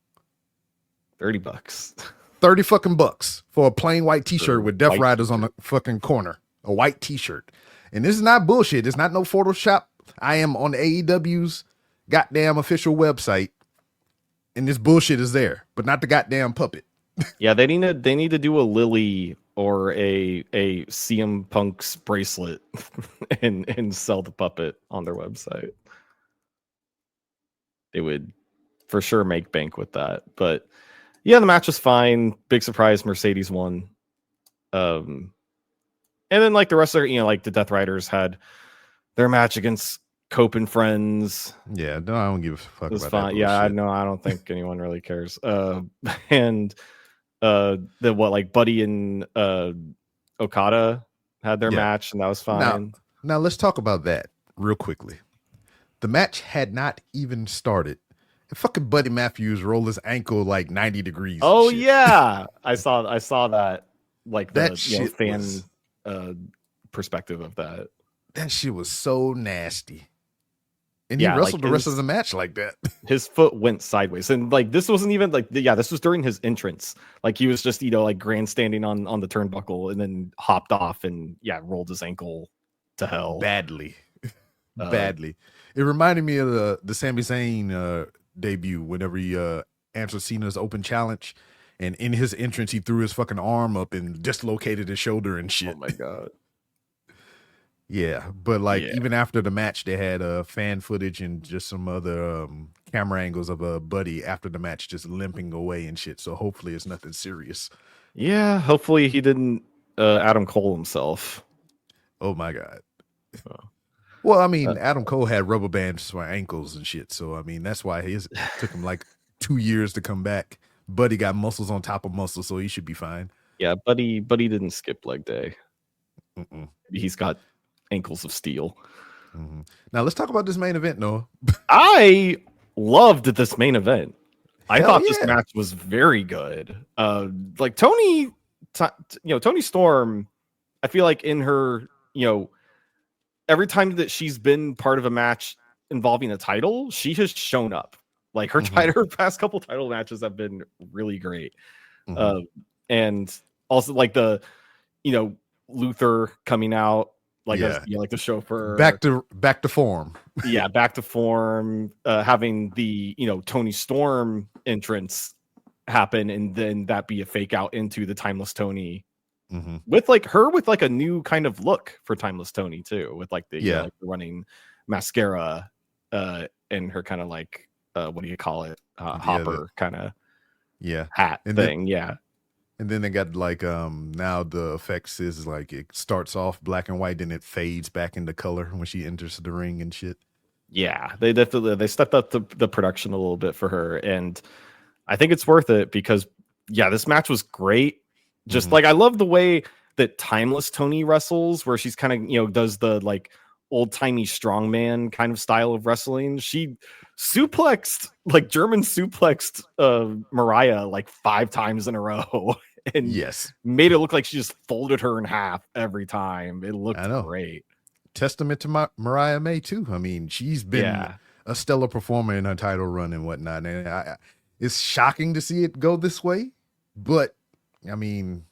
$30. 30 fucking bucks for a plain white t-shirt with Death Riders on the fucking corner. A white t-shirt. And this is not bullshit. It's not no Photoshop. I am on AEW's goddamn official website, and this bullshit is there, but not the goddamn puppet. Yeah, they need to do a Lily or a CM Punk's bracelet and sell the puppet on their website. They would for sure make bank with that. But yeah, the match was fine. Big surprise, Mercedes won. And then like the rest of like the Death Riders had their match against Cope and Friends. Yeah, no, I don't give a fuck about fine. that. Yeah, I know. I don't think anyone really cares. And Buddy and Okada had their match, and that was fine. Now let's talk about that real quickly. The match had not even started. And fucking Buddy Matthews rolled his ankle like 90 degrees. Oh yeah, I saw that. Like that the fan perspective of that. That shit was so nasty. And he wrestled the rest of the match like that. His foot went sideways. And like this wasn't even like this was during his entrance. Like he was just, like grandstanding on the turnbuckle and then hopped off and rolled his ankle to hell. Badly. Badly. It reminded me of the Sami Zayn debut whenever he answered Cena's open challenge. And in his entrance, he threw his fucking arm up and dislocated his shoulder and shit. Oh my God. Yeah, but even after the match, they had fan footage and just some other camera angles of a Buddy after the match just limping away and shit. So hopefully it's nothing serious. Yeah, hopefully he didn't Adam Cole himself. Oh my God. Oh. Well, I mean, Adam Cole had rubber bands for ankles and shit. So, I mean, that's why it took him like 2 years to come back. Buddy got muscles on top of muscles, so he should be fine. Yeah, Buddy didn't skip leg day. Mm-mm. He's got ankles of steel. Mm-hmm. Now let's talk about this main event, Noah. I loved this main event. I thought this match was very good. Like Tony Storm, I feel like in her, every time that she's been part of a match involving a title, she has shown up. Like her her past couple title matches have been really great. Mm-hmm. And also like the, Luther coming out. Like like the chauffeur back to form. Yeah, back to form. Having the Tony Storm entrance happen, and then that be a fake out into the Timeless Tony, with like her with like a new kind of look for Timeless Tony too, with like the like the running mascara, and her kind of like what do you call it, hopper kind of hat and thing. And then they got like now the effects is like it starts off black and white, then it fades back into color when she enters the ring and shit. Yeah, they stepped up the production a little bit for her, and I think it's worth it because this match was great. Just like I love the way that Timeless Tony wrestles, where she's kind of does the like old timey strongman kind of style of wrestling. She suplexed German suplexed Mariah like 5 times in a row. And made it look like she just folded her in half every time. It looked great. Testament to Mariah May too. I mean, she's been a stellar performer in her title run and whatnot. And it's shocking to see it go this way. But I mean,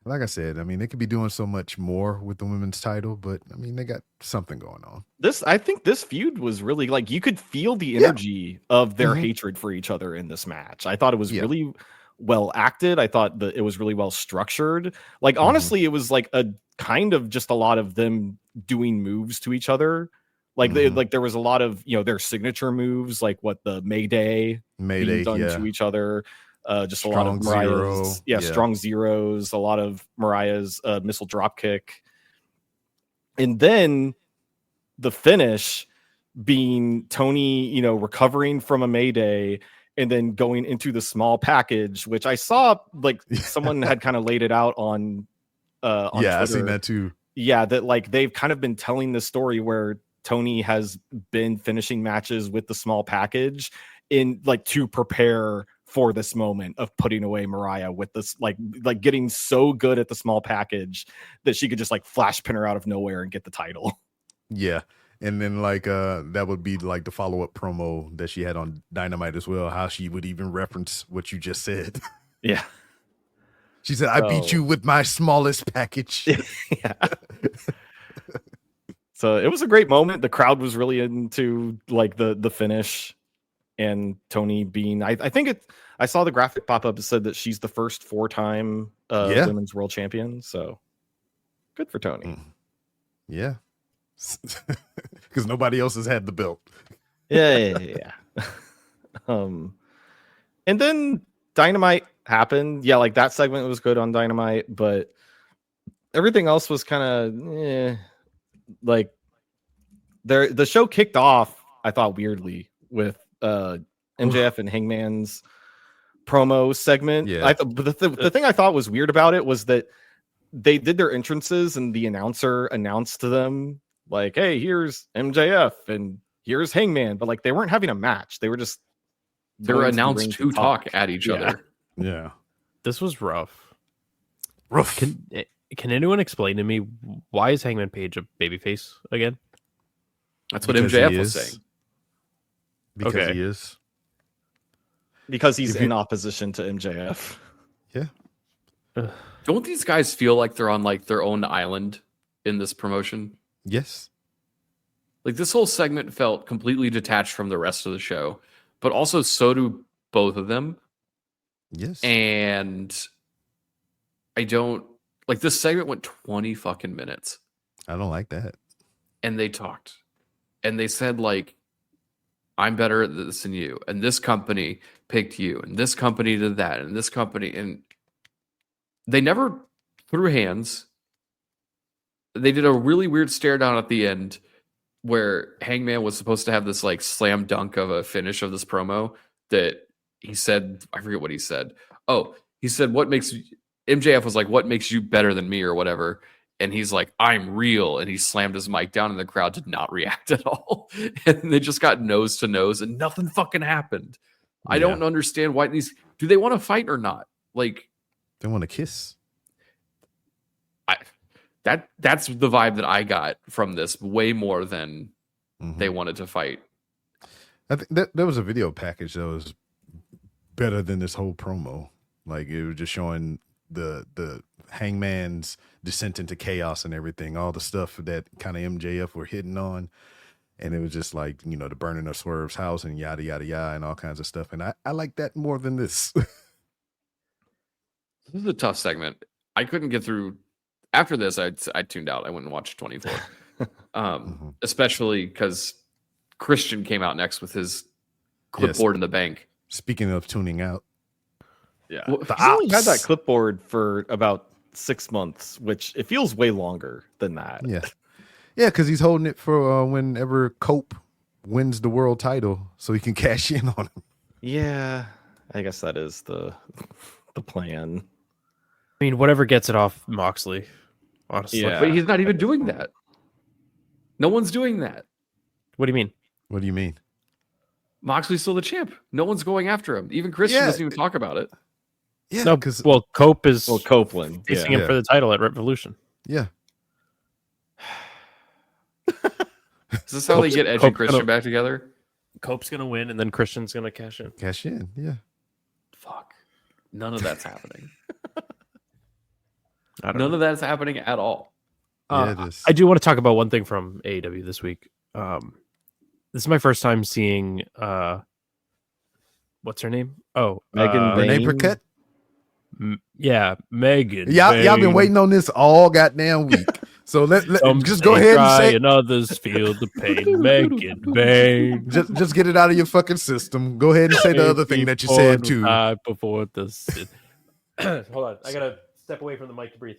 Like I said, I mean, they could be doing so much more with the women's title, but I mean, they got something going on. I think this feud was really like you could feel the energy of their hatred for each other in this match. I thought it was really well acted. I thought that it was really well structured. Like honestly, it was like a kind of just a lot of them doing moves to each other. Like there was a lot of their signature moves, like what the Mayday being done to each other. Just strong a lot of Mariah's, strong zeros, a lot of Mariah's missile drop kick, and then the finish being Tony, recovering from a Mayday and then going into the small package, which I saw like someone had kind of laid it out on Twitter. I've seen that too. Yeah, that like they've kind of been telling the story where Tony has been finishing matches with the small package in like to prepare for this moment of putting away Mariah with this like getting so good at the small package that she could just like flash pin her out of nowhere and get the title. Yeah. And then like that would be like the follow-up promo that she had on Dynamite as well, how she would even reference what you just said. Yeah. She said, I beat you with my smallest package. Yeah. So it was a great moment. The crowd was really into like the finish. And Tony being, I think I saw the graphic pop up that said that she's the first 4-time women's world champion. So good for Tony. Yeah. Because nobody else has had the belt. Yeah. And then Dynamite happened. Yeah, like that segment was good on Dynamite, but everything else was kind of like the show kicked off, I thought, weirdly with MJF and Hangman's promo segment. Yeah. But the thing I thought was weird about it was that they did their entrances and the announcer announced to them like, hey, here's MJF and here's Hangman, but like they weren't having a match. They were just announced to talk at each other. Yeah. This was rough. Can anyone explain to me why is Hangman Page a babyface again? That's what MJF was saying. Because he is. Because he's in opposition to MJF. Yeah. Don't these guys feel like they're on like their own island in this promotion? Yes. Like this whole segment felt completely detached from the rest of the show, but also so do both of them. Yes. And I don't like this segment went 20 fucking minutes. I don't like that. And they talked. And they said like, I'm better at this than you. And this company picked you. And this company did that. And this company. And they never threw hands. They did a really weird stare down at the end where Hangman was supposed to have this like slam dunk of a finish of this promo that he said, I forget what he said. Oh, he said, MJF was like, what makes you better than me or whatever. And he's like, I'm real. And he slammed his mic down and the crowd did not react at all. And they just got nose to nose and nothing fucking happened. I don't understand why do they want to fight or not? Like, they want to kiss. That's the vibe that I got from this way more than they wanted to fight. I think that there was a video package that was better than this whole promo. Like it was just showing the Hangman's descent into chaos and everything, all the stuff that kind of MJF were hitting on. And it was just like, the burning of Swerve's house and yada, yada, yada, and all kinds of stuff. And I like that more than this. This is a tough segment. I couldn't get through. After this, I tuned out. I went and watched 24. Especially because Christian came out next with his clipboard in the bank. Speaking of tuning out. Yeah. Well, he's only had that clipboard for about 6 months, which it feels way longer than that. Yeah. Yeah, because he's holding it for whenever Cope wins the world title so he can cash in on him. Yeah. I guess that is the plan. I mean, whatever gets it off Moxley, honestly. Yeah. But he's not even doing that. No one's doing that. What do you mean? What do you mean? Moxley's still the champ. No one's going after him. Even Christian doesn't even talk about it. Yeah, no, because Cope is Copeland facing him for the title at Revolution. Yeah. Is this how they get Edge and Christian back together? Cope's gonna win, and then Christian's gonna cash in. Cash in, yeah. Fuck. None of that's happening. None of that's happening at all. Yeah, it is. I do want to talk about one thing from AEW this week. This is my first time seeing what's her name? Oh, Megan Renee Bayne? Paquette. Yeah, Megan. Y'all been Bayne. waiting on this all goddamn week. So let Some just go say ahead and dry say and others feel the pain. Megan Bayne. just get it out of your fucking system. Go ahead and say the other thing that you said too. Before the hold on, I gotta step away from the mic to breathe.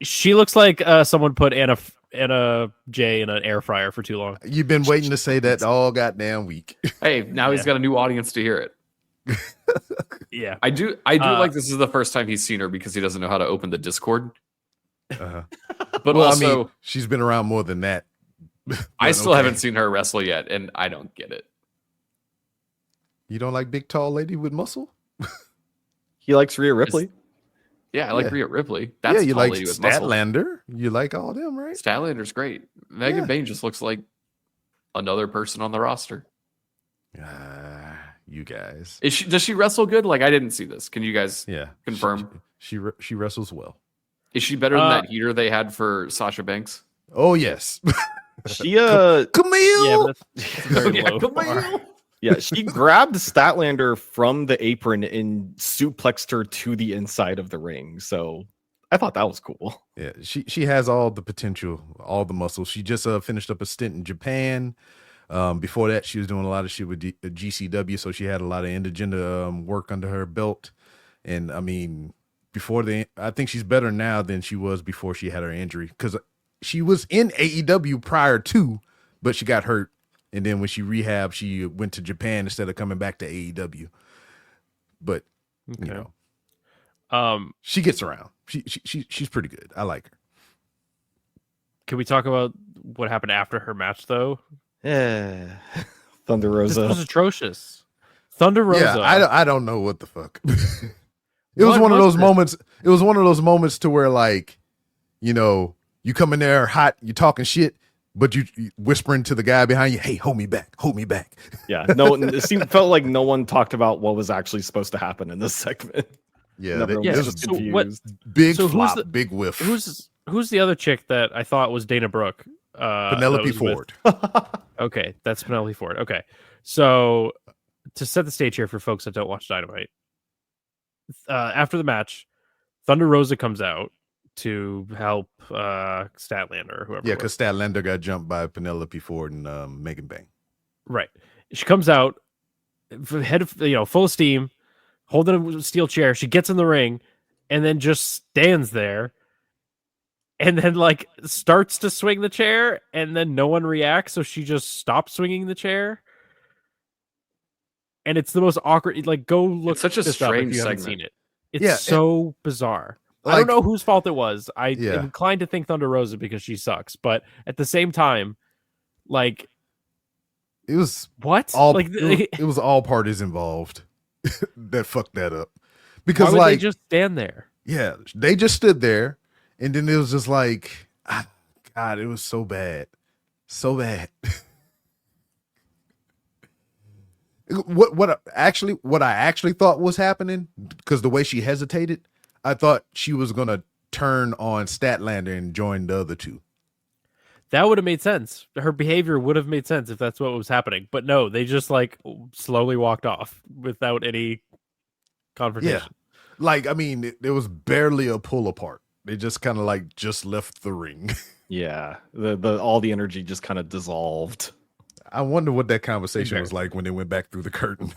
She looks like someone put Anna J in an air fryer for too long. You've been waiting to say that all goddamn week. Hey, now he's got a new audience to hear it. Yeah, I do like this is the first time he's seen her because he doesn't know how to open the Discord. But Well, also, I mean, she's been around more than that. I But still okay. haven't seen her wrestle yet, and I don't get it. You don't like big tall lady with muscle? He likes Rhea Ripley. Yeah, I like Yeah. Rhea Ripley. That's Yeah, you tall like lady with muscle. Statlander. You like all them, right? Statlander's great. Megan Yeah. Bayne just looks like another person on the roster. You guys. Does she wrestle good? Like, I didn't see this. Can you guys Yeah. confirm? She wrestles well. Is she better than that heater they had for Sasha Banks? Oh yes. She Camille. yeah, but that's very low. bar. she grabbed Statlander from the apron and suplexed her to the inside of the ring. So I thought that was cool. Yeah, she has all the potential, all the muscles. She just finished up a stint in Japan. Before that, she was doing a lot of shit with GCW, so she had a lot of indigenda work under her belt. And I mean, I think she's better now than she was before she had her injury, because she was in AEW prior to, but she got hurt, and then when she rehabbed, she went to Japan instead of coming back to AEW. But you know, she gets around. She's pretty good. I like her. Can we talk about what happened after her match though? Yeah. Thunder This Rosa. was atrocious. Thunder Rosa. Yeah, I don't know what the fuck. It was What one of was those this? moments. It was one of those moments to where, like, you know, you come in there hot, you talking shit, but you whispering to the guy behind you, "Hey, hold me back, hold me back." Yeah. Felt like no one talked about what was actually supposed to happen in this segment. Yeah, Everyone yeah, was there's just a so what- confused. big so who's flop, the- big whiff. Who's the other chick that I thought was Dana Brooke? Penelope that was with- Ford. Okay, that's Penelope Ford. Okay, so to set the stage here for folks that don't watch Dynamite, after the match, Thunder Rosa comes out to help Statlander or whoever. Yeah, it was. because Statlander got jumped by Penelope Ford and Megan Bayne. Right. She comes out, full of steam, holding a steel chair. She gets in the ring, and then just stands there, and then like starts to swing the chair, and then no one reacts, so she just stops swinging the chair. And it's the most awkward. Like, go look. It's such a this up if strange you haven't segment. seen it. It's Yeah, so bizarre. I Like, don't know whose fault it was. I Yeah. am inclined to think Thunder Rosa because she sucks, but at the same time, like, it was what? all. Like, it was all parties involved that fucked that up. why Because would like, they just stand there? yeah, they just stood there, and then it was just like, God, it was so bad, so bad. What I actually thought was happening, because the way she hesitated, I thought she was gonna turn on Statlander and join the other two. That would have made sense. Her behavior would have made sense if that's what was happening. But no, they just like slowly walked off without any confrontation. Like, I mean, there was barely a pull apart. They just kind of like just left the ring. Yeah. The all the energy just kind of dissolved. I wonder what that conversation Fair. was like when they went back through the curtain,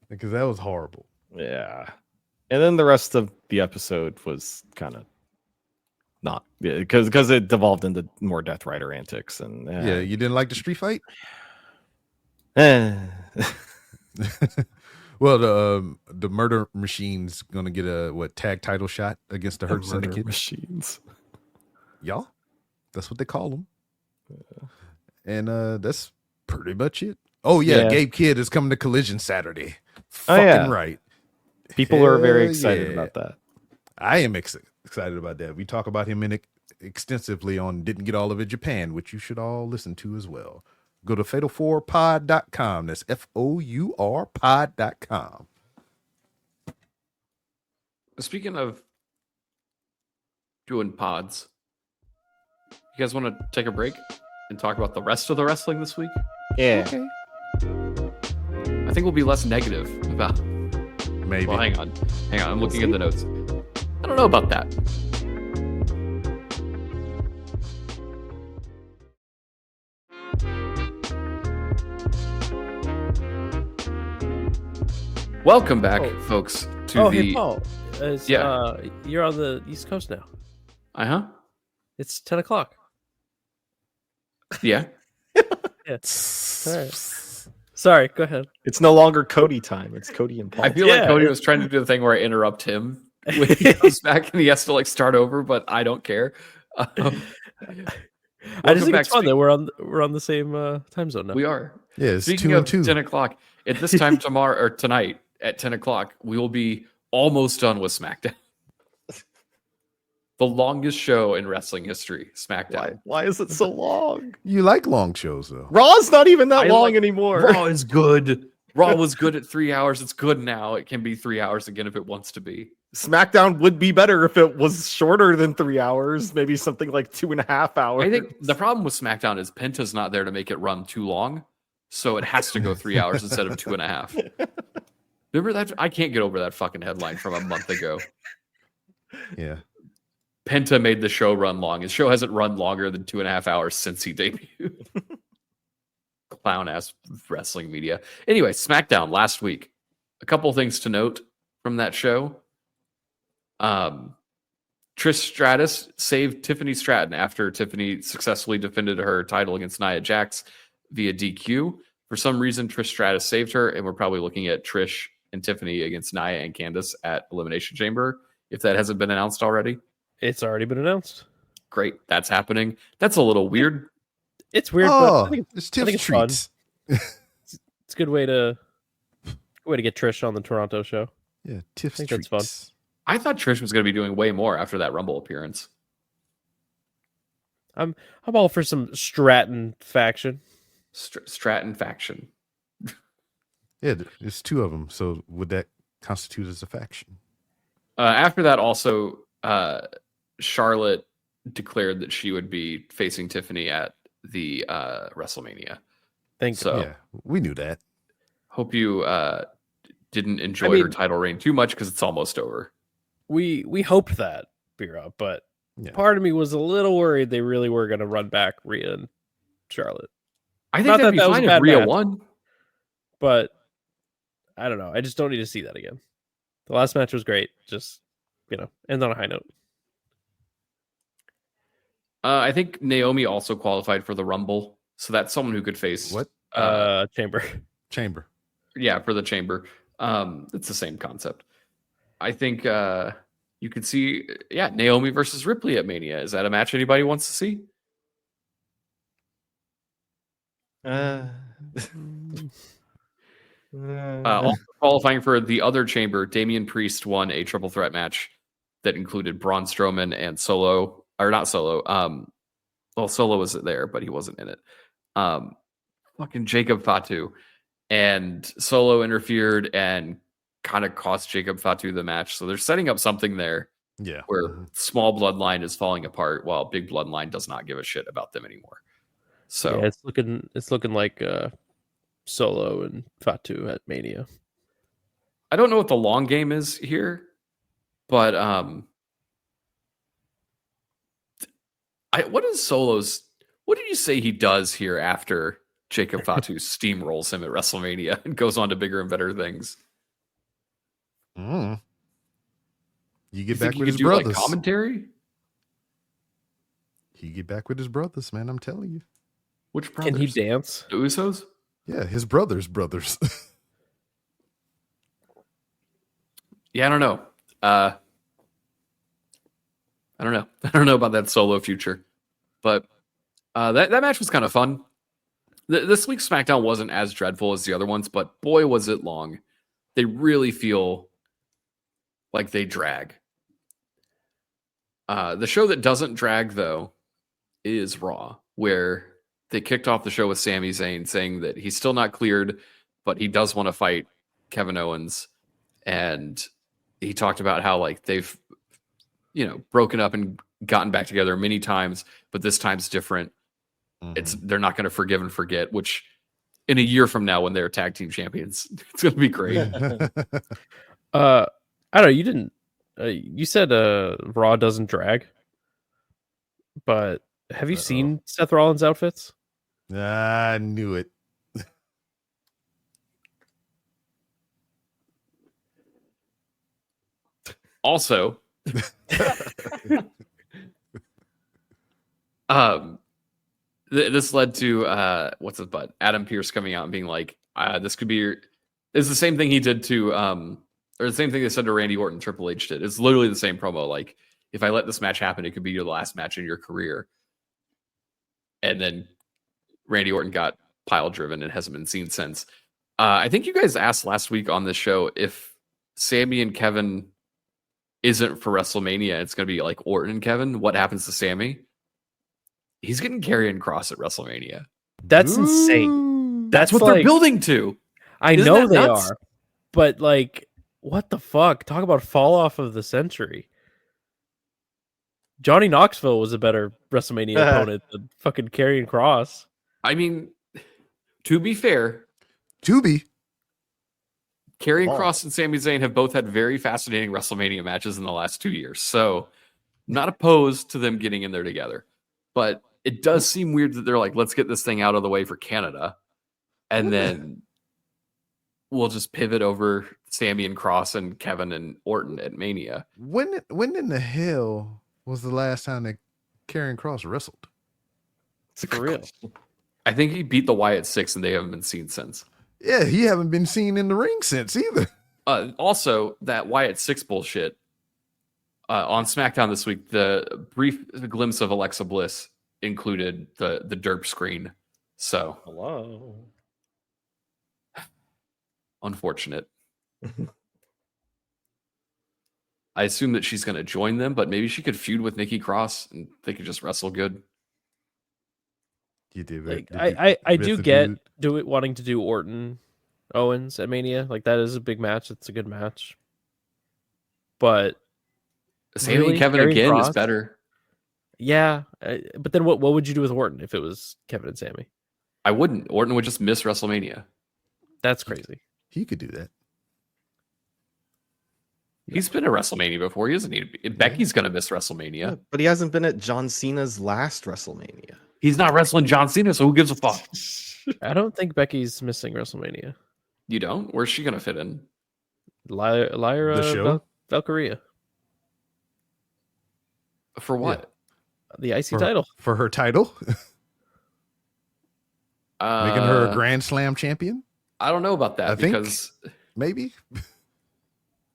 because that was horrible. Yeah. And then the rest of the episode was kind of not, because it devolved into more Death Rider antics. And Yeah, you didn't like the street fight? Well, the Murder Machine's gonna get a tag title shot against the Hurt Syndicate. Machines. Y'all, that's what they call them. And that's pretty much it. Oh yeah, Yeah. Gabe Kidd is coming to Collision Saturday. Oh, Fucking yeah. right. People are very Hell excited yeah. about that. I am excited about that. We talk about him extensively on Didn't Get All of It Japan, which you should all listen to as well. Go to fatal4pod.com. That's FOUR pod.com. Speaking of doing pods, you guys want to take a break and talk about the rest of the wrestling this week? Yeah. Okay. I think we'll be less negative about. Maybe. Well, hang on. I'm looking at the notes. I don't know about that. Welcome back, folks, to the. Hey, Paul. You're on the East Coast now. It's 10 o'clock. Yeah. Yeah. All right. Sorry, go ahead. It's no longer Cody time. It's Cody and Paul. I feel like Cody was trying to do the thing where I interrupt him when he comes back and he has to like start over, but I don't care. I just think it's fun that we're on the same time zone now. We are. Yeah, it's Speaking 2 of and 2. 10 o'clock, at this time tomorrow or tonight at 10 o'clock, we will be almost done with SmackDown. The longest show in wrestling history, SmackDown. Why is it so long? You like long shows, though. Raw's not even that long anymore. Raw is good. Raw was good at 3 hours. It's good now. It can be 3 hours again if it wants to be. SmackDown would be better if it was shorter than 3 hours, maybe something like 2.5 hours. I think the problem with SmackDown is Penta's not there to make it run too long, so it has to go 3 hours instead of 2.5. Remember that? I can't get over that fucking headline from a month ago. Yeah. Penta made the show run long. His show hasn't run longer than 2.5 hours since he debuted. Clown ass wrestling media. Anyway, SmackDown last week. A couple things to note from that show. Trish Stratus saved Tiffany Stratton after Tiffany successfully defended her title against Nia Jax via DQ. For some reason, Trish Stratus saved her, and we're probably looking at Trish and Tiffany against Nia and Candice at Elimination Chamber, if that hasn't been announced already. It's already been announced. Great, that's happening. That's a little weird. It's weird, but I think it's Tiff's treats. It's a good way to get Trish on the Toronto show. Yeah, Tiff's treats. That's fun. I thought Trish was going to be doing way more after that Rumble appearance. I'm all for some Stratton faction. Stratton faction. Yeah, there's 2 of them. So would that constitute as a faction? After that, also, Charlotte declared that she would be facing Tiffany at the WrestleMania. Yeah, we knew that. Hope you didn't enjoy her title reign too much because it's almost over. We hoped that, B-Rob, but part of me was a little worried they really were going to run back Rhea and Charlotte. I think that'd be fine if Rhea won. But I don't know. I just don't need to see that again. The last match was great. Just, end on a high note. I think Naomi also qualified for the Rumble. So that's someone who could face... What? Chamber. Yeah, for the Chamber. It's the same concept. I think you could see... Yeah, Naomi versus Ripley at Mania. Is that a match anybody wants to see? Also qualifying for the other Chamber, Damian Priest won a triple threat match that included Braun Strowman and Solo, or not Solo. Solo was there, but he wasn't in it. Fucking Jacob Fatu, and Solo interfered and kind of cost Jacob Fatu the match. So they're setting up something there, where small bloodline is falling apart, while big bloodline does not give a shit about them anymore. So it's looking like Solo and Fatu at Mania. I don't know what the long game is here, but what is Solo's? What did you say he does here after Jacob Fatu steamrolls him at WrestleMania and goes on to bigger and better things? You get You back think with he his could do brothers. like commentary? He get back with his brothers, man. I'm telling you. Which brothers? Can he dance? The Usos? Yeah, his brothers. Yeah, I don't know. I don't know. I don't know about that Solo future, but that match was kind of fun. This week's SmackDown wasn't as dreadful as the other ones, but boy, was it long. They really feel like they drag. The show that doesn't drag, though, is Raw, where they kicked off the show with Sami Zayn saying that he's still not cleared, but he does want to fight Kevin Owens. And he talked about how like they've, broken up and gotten back together many times, but this time's different. They're not going to forgive and forget, which in a year from now, when they're tag team champions, it's going to be great. I don't know. You didn't. You said Raw doesn't drag, but have you seen Seth Rollins' outfits? I knew it. Also, this led to what's his butt? Adam Pearce coming out and being like, "This could be." It's the same thing he did to, or the same thing they said to Randy Orton. Triple H did. It's literally the same promo. Like, if I let this match happen, it could be your last match in your career. And then Randy Orton got pile driven and hasn't been seen since. I think you guys asked last week on this show if Sammy and Kevin isn't for WrestleMania. It's going to be like Orton and Kevin. What happens to Sammy? He's getting Karrion Kross at WrestleMania. That's insane. That's what they're building to. I know they are, but like, what the fuck? Talk about fall off of the century. Johnny Knoxville was a better WrestleMania opponent than fucking Karrion Kross. I mean, to be fair, Karrion Kross and Sami Zayn have both had very fascinating WrestleMania matches in the last 2 years. So, not opposed to them getting in there together. But it does seem weird that they're like, let's get this thing out of the way for Canada. And then we'll just pivot over Sammy and Kross and Kevin and Orton at Mania. When in the hell was the last time that Karrion Kross wrestled? It's for real. I think he beat the Wyatt Six and they haven't been seen since. Yeah, he haven't been seen in the ring since either. Also, that Wyatt Six bullshit on SmackDown this week, the brief glimpse of Alexa Bliss included the derp screen. So, hello. Unfortunate. I assume that she's going to join them, but maybe she could feud with Nikki Cross and they could just wrestle good. You did. Like, I do get wanting to do Orton Owens at Mania. Like, that is a big match. It's a good match. But Sammy and Kevin again is better. Yeah, but then what would you do with Orton if it was Kevin and Sammy? I wouldn't. Orton would just miss WrestleMania. That's crazy. He could do that. He's been at WrestleMania before. He doesn't need to be. Becky's going to miss WrestleMania. Yeah, but he hasn't been at John Cena's last WrestleMania. He's not wrestling John Cena, so who gives a fuck? I don't think Becky's missing WrestleMania. You don't? Where's she going to fit in? Lyra the show? Valkyria. For what? The IC title. For her title? Making her a Grand Slam champion? I don't know about that because maybe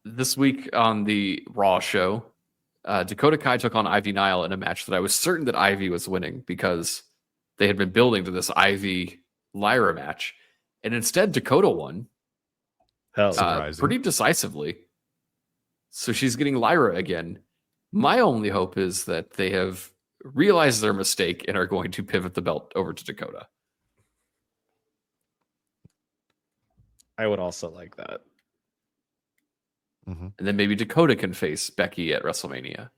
this week on the Raw show, Dakota Kai took on Ivy Nile in a match that I was certain that Ivy was winning because they had been building to this Ivy Lyra match, and instead Dakota won. Pretty decisively. So she's getting Lyra again. My only hope is that they have realized their mistake and are going to pivot the belt over to Dakota. I would also like that. Mm-hmm. And then maybe Dakota can face Becky at WrestleMania.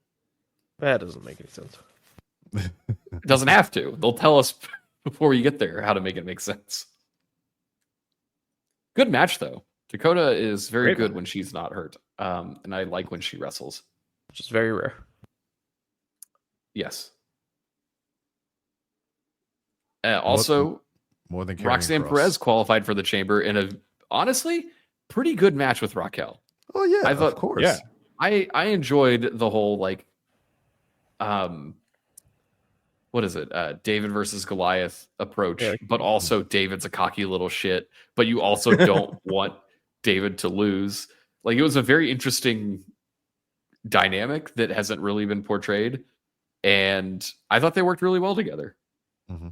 That doesn't make any sense. It doesn't have to. They'll tell us before you get there how to make it make sense. Good match, though. Dakota is very Great good match. when she's not hurt. And I like when she wrestles. Which is very rare. Yes. Also, more than Karrion Roxanne Kross. Perez qualified for the Chamber in a, honestly, pretty good match with Raquel. Oh yeah, I thought, of course. Yeah. I enjoyed the whole like, what is it? David versus Goliath approach, but also David's a cocky little shit, but you also don't want David to lose. Like, it was a very interesting dynamic that hasn't really been portrayed, and I thought they worked really well together. Mm-hmm.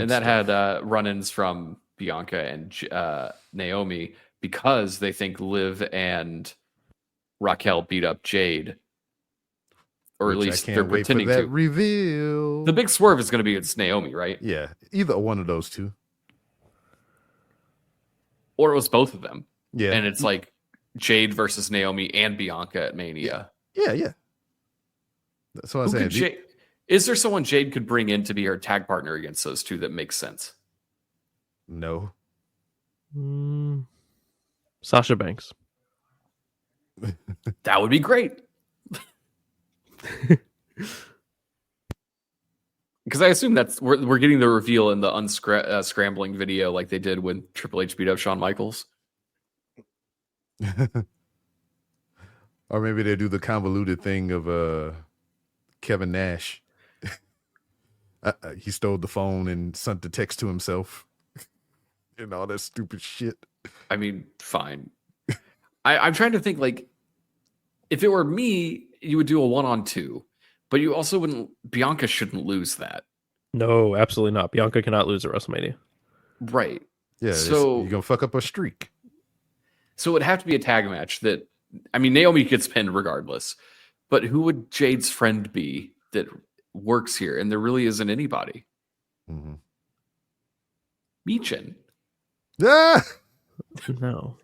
And that had run-ins from Bianca and Naomi because they think Liv and Raquel beat up Jade, or at least they're pretending to. Reveal. The big swerve is going to be it's Naomi, right? Yeah, either one of those two. Or it was both of them. Yeah, And it's like Jade versus Naomi and Bianca at Mania. Yeah. That's what I'm saying. Is there someone Jade could bring in to be her tag partner against those two that makes sense? No. Sasha Banks. That would be great. Because I assume we're getting the reveal in the scrambling video like they did when Triple H beat up Shawn Michaels. Or maybe they do the convoluted thing of Kevin Nash. He stole the phone and sent the text to himself and all that stupid shit. I mean, fine. I'm trying to think, like, if it were me, you would do a 1-on-2, but you also wouldn't. Bianca shouldn't lose that. No, absolutely not. Bianca cannot lose at WrestleMania. Right. Yeah. So you're gonna fuck up a streak. So it would have to be a tag match that, I mean, Naomi gets pinned regardless, but who would Jade's friend be that works here? And there really isn't anybody. Mm-hmm. Michin. Ah! No.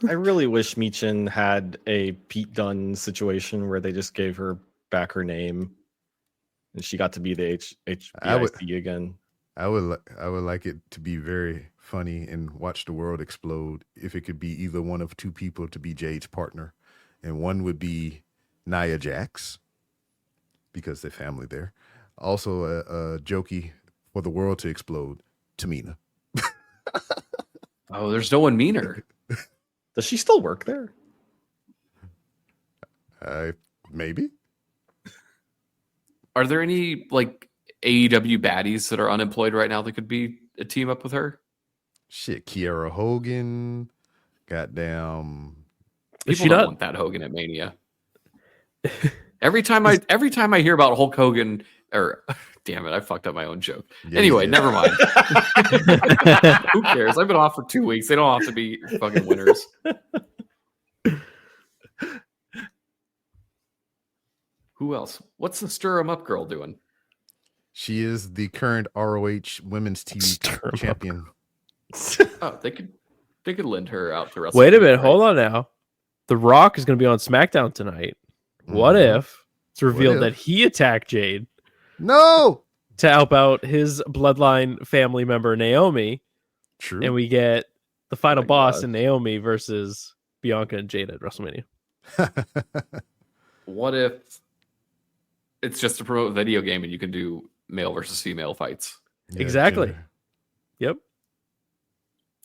I really wish Michin had a Pete Dunne situation where they just gave her back her name and she got to be the HBIC again. I would like it to be very funny and watch the world explode if it could be either one of two people to be Jade's partner. And one would be Nia Jax because they're family there. Also a jokey for the world to explode, Tamina. Oh, there's no one meaner. Does she still work there? Maybe. Are there any like AEW baddies that are unemployed right now that could be a team up with her? Shit, Kiera Hogan. Goddamn. People don't want that Hogan at Mania. Every time I hear about Hulk Hogan, or damn it, I fucked up my own joke. Anyway, never mind. Who cares? I've been off for 2 weeks. They don't have to be fucking winners. Who else? What's the Stir 'em Up girl doing? She is the current ROH Women's TV champion. Oh, they could lend her out to WrestleMania. Wait a minute, hold on now. The Rock is going to be on SmackDown tonight. What if it's revealed that he attacked Jade? No! To help out his bloodline family member, Naomi. True. And we get the final boss in Naomi versus Bianca and Jade at WrestleMania. What if it's just to promote a video game and you can do male versus female fights? Yeah, exactly. gender. Yep.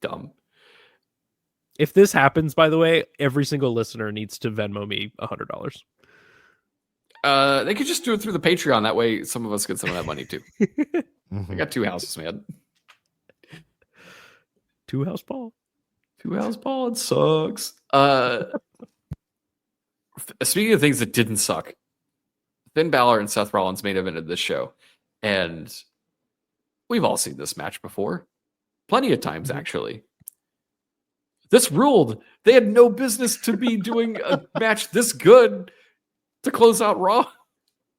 Dumb. If this happens, by the way, every single listener needs to Venmo me $100. They could just do it through the Patreon. That way, some of us get some of that money too. I got 2 houses, man. 2 house Paul. 2 house Paul. It sucks. Speaking of things that didn't suck, Finn Balor and Seth Rollins main evented this show, and we've all seen this match before, plenty of times actually. This ruled. They had no business to be doing a match this good to close out Raw.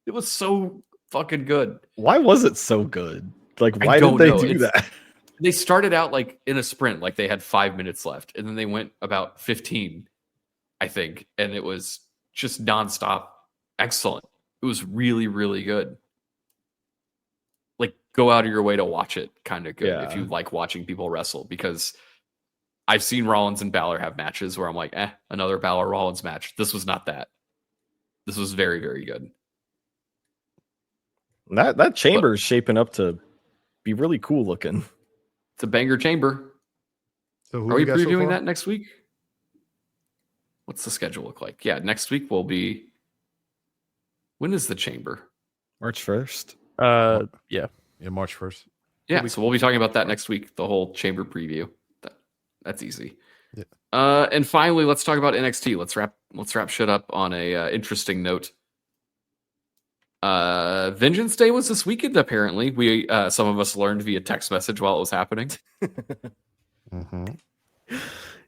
It was so fucking good. Why was it so good? Like, why did they do that? They started out like in a sprint, like they had 5 minutes left, and then they went about 15, I think, and it was just nonstop excellent. It was really, really good. Like, go out of your way to watch it kind of good if you like watching people wrestle, because I've seen Rollins and Balor have matches where I'm like, another Balor Rollins match. This was not that. This was very, very good. That chamber is shaping up to be really cool looking. It's a banger chamber. So are we previewing that next week? What's the schedule look like? Yeah, next week will be. When is the chamber? March 1st. Yeah, March 1st. Yeah, so we'll be talking about that next week. The whole chamber preview. That's easy. Yeah. And finally, let's talk about NXT. Let's wrap shit up on a interesting note. Vengeance Day was this weekend. Apparently, we some of us learned via text message while it was happening.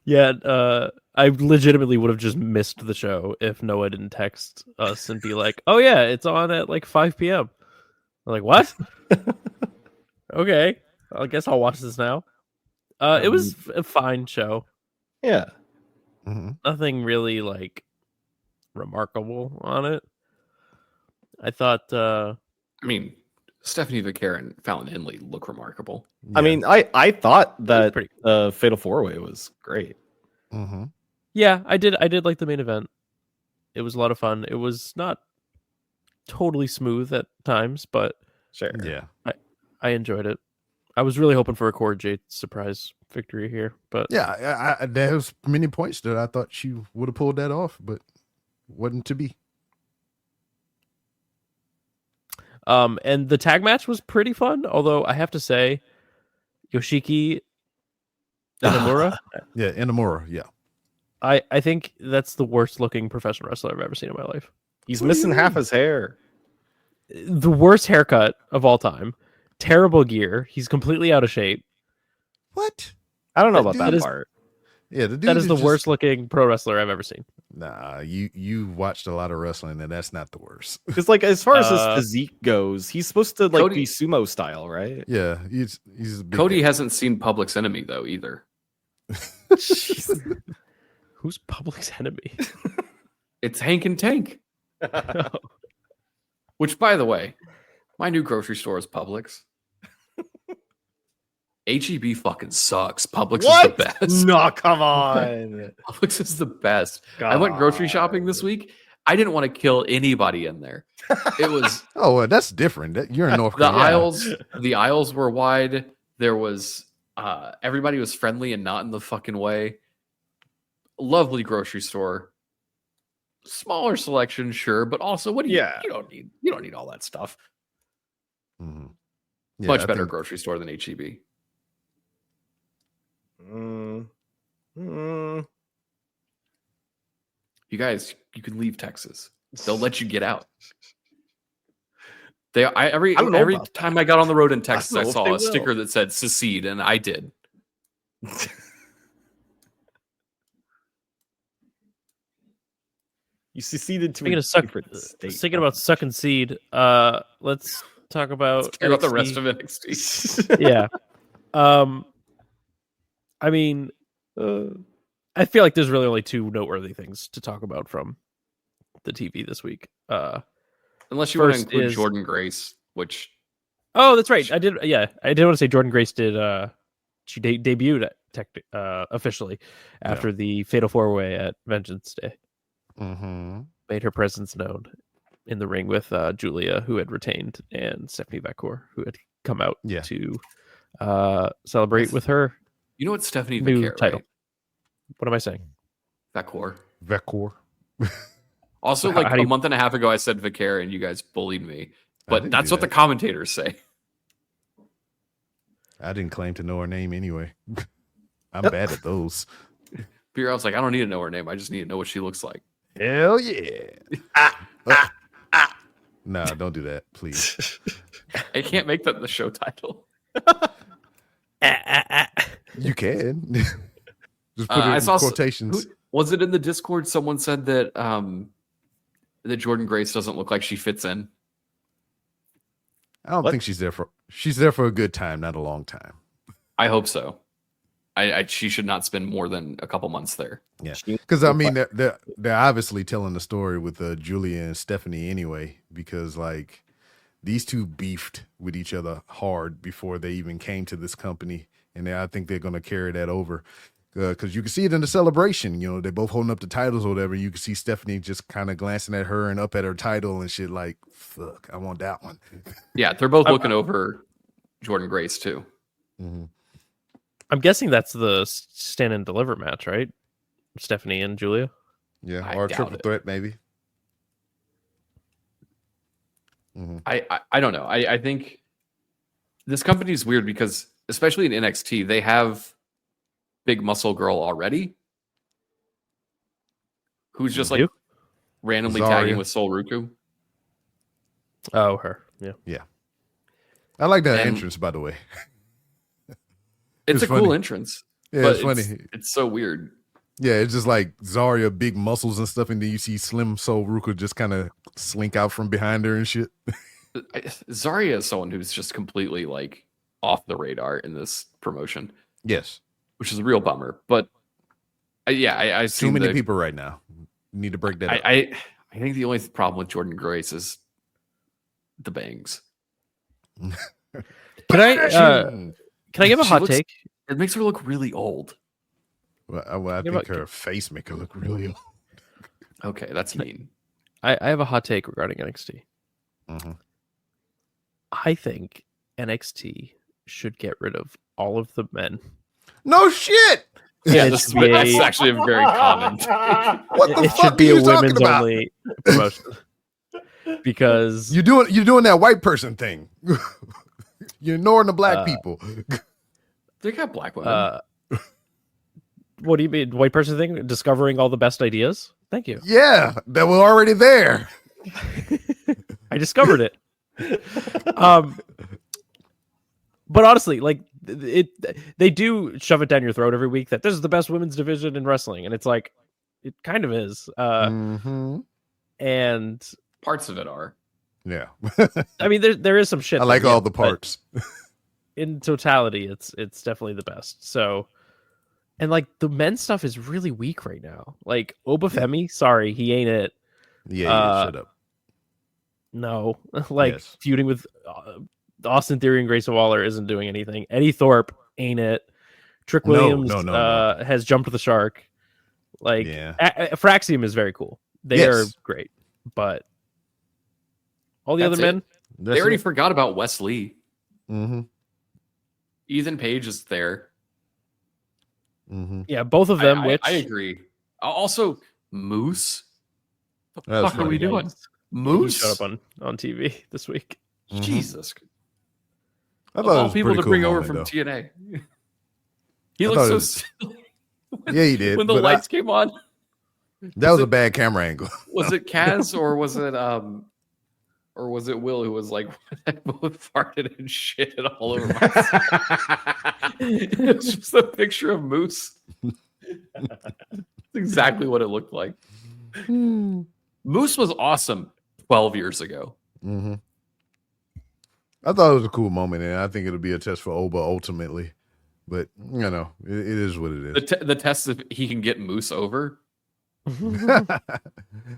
Yeah, I legitimately would have just missed the show if Noah didn't text us and be like, "Oh yeah, it's on at like 5 p.m." I'm like, "What?" Okay, I guess I'll watch this now. It was a fine show. Yeah. Nothing really like remarkable on it. I thought. I mean, Stephanie Vicaire and Fallon Henley look remarkable. I mean, I thought that Fatal 4-Way was great. Yeah, I did like the main event. It was a lot of fun. It was not totally smooth at times, but sure. Yeah. I enjoyed it. I was really hoping for a Cord Jade surprise victory here, but yeah, there was many points that I thought she would have pulled that off, but wasn't to be. And the tag match was pretty fun, although I have to say, Yoshiki Inamura. Yeah, Inamura, yeah. I think that's the worst looking professional wrestler I've ever seen in my life. He's missing half his hair. The worst haircut of all time. Terrible gear. He's completely out of shape. What? I don't know about that part. Yeah, the dude that is the just worst looking pro wrestler I've ever seen. Nah, you watched a lot of wrestling, and that's not the worst. Because like as far as his physique goes, he's supposed to like Cody, be sumo style, right? Yeah, he's a big Cody guy. hasn't seen Public's Enemy though either. Who's Public's Enemy? It's Hank and Tank. Which, by the way, my new grocery store is Publix. HEB fucking sucks. Publix is the best. No, come on. Publix is the best. I went grocery shopping this week. I didn't want to kill anybody in there. It was Oh, well, that's different. You're in North Carolina. The aisles were wide. There was everybody was friendly and not in the fucking way. Lovely grocery store. Smaller selection, sure, but also you don't need all that stuff. Mm-hmm. Yeah, Much better grocery store than HEB. You guys, you can leave Texas. They'll let you get out. Every time I got on the road in Texas, I saw a sticker that said secede, and I did. You seceded to thinking about sucking seed. Let's talk about the rest of NXT. Yeah. I mean, I feel like there's really only two noteworthy things to talk about from the TV this week. Unless you want to include Jordan Grace, which... Oh, that's right. I did want to say Jordan Grace did... she debuted officially after the Fatal 4-Way at Vengeance Day. Mm-hmm. Made her presence known in the ring with Julia, who had retained, and Stephanie Vicaire, who had come out to celebrate with her. You know what Stephanie new Vicaire, title. Right? What am I saying? Vicaire. Also, a month and a half ago, I said Vicaire, and you guys bullied me. But that's what the commentators say. I didn't claim to know her name anyway. I'm bad at those. Pierre, I was like, I don't need to know her name. I just need to know what she looks like. Hell yeah. No, don't do that, please. I can't make that the show title. You can. Just put it in quotations. Was it in the Discord? Someone said that that Jordan Grace doesn't look like she fits in. I don't think she's there for a good time, not a long time. I hope so. She should not spend more than a couple months there. Yeah, because I mean they're obviously telling the story with Julia and Stephanie anyway, because like these two beefed with each other hard before they even came to this company, and I think they're going to carry that over. Because you can see it in the celebration, you know, they're both holding up the titles or whatever. You can see Stephanie just kind of glancing at her and up at her title and shit like, fuck, I want that one. Yeah, they're both looking over Jordan Grace too. Mm-hmm. I'm guessing that's the stand and deliver match, right? Stephanie and Julia. Yeah, or a triple threat maybe. Mm-hmm. I don't know. I think this company is weird because, especially in NXT, they have big muscle girl already, who's just like randomly tagging with Sol Ruku. Oh, her. Yeah. I like that entrance, by the way. It's a cool entrance. Yeah, it's funny. It's so weird. Yeah, it's just like Zarya, big muscles and stuff, and then you see slim Sol Ruku just kind of slink out from behind her and shit. Zarya is someone who's just completely like off the radar in this promotion. Yes. Which is a real bummer. But I too many people right now. You need to break that up. I think the only problem with Jordan Grace is the bangs. Can I give a hot take? It makes her look really old. Well, I think her face make her look really old. Okay, that's mean. I have a hot take regarding NXT. Mm-hmm. I think NXT should get rid of all of the men. No shit. Yeah, that's actually a very common. What the It fuck should be are a you talking women's about? only promotion. Because you're doing that white person thing. You're ignoring the black people. They got black women. What do you mean, white person thing? Discovering all the best ideas? Thank you. Yeah, that were already there. I discovered it. But honestly, like they do shove it down your throat every week that this is the best women's division in wrestling, and it's like it kind of is. And parts of it are. Yeah. I mean, there is some shit. I like all the parts. In totality, it's definitely the best. So, and like the men's stuff is really weak right now. Like Obafemi, sorry, he ain't it. Yeah, shut up. No, like feuding with Austin Theory and Grayson Waller isn't doing anything. Eddie Thorpe ain't it. Trick Williams no. Has jumped the shark. Like Fraxium is very cool. They are great, but all the other men, they already forgot about Wes Lee. Mm-hmm. Ethan Page is there. Mm-hmm. Yeah, both of them. I agree. Also, Moose. What the fuck are we funny. doing? Moose He showed up on TV this week. Mm-hmm. Jesus. I thought it was people to cool bring over moment, from though. TNA. He looked so silly. Yeah, he did. When the lights came on. That was a bad camera angle. Was it Kaz or was it Will who was like, I both farted and shit all over my It was just a picture of Moose. That's exactly what it looked like. Moose was awesome 12 years ago. Mm-hmm. I thought it was a cool moment, and I think it'll be a test for Oba ultimately. But, you know, it is what it is. The test if he can get Moose over.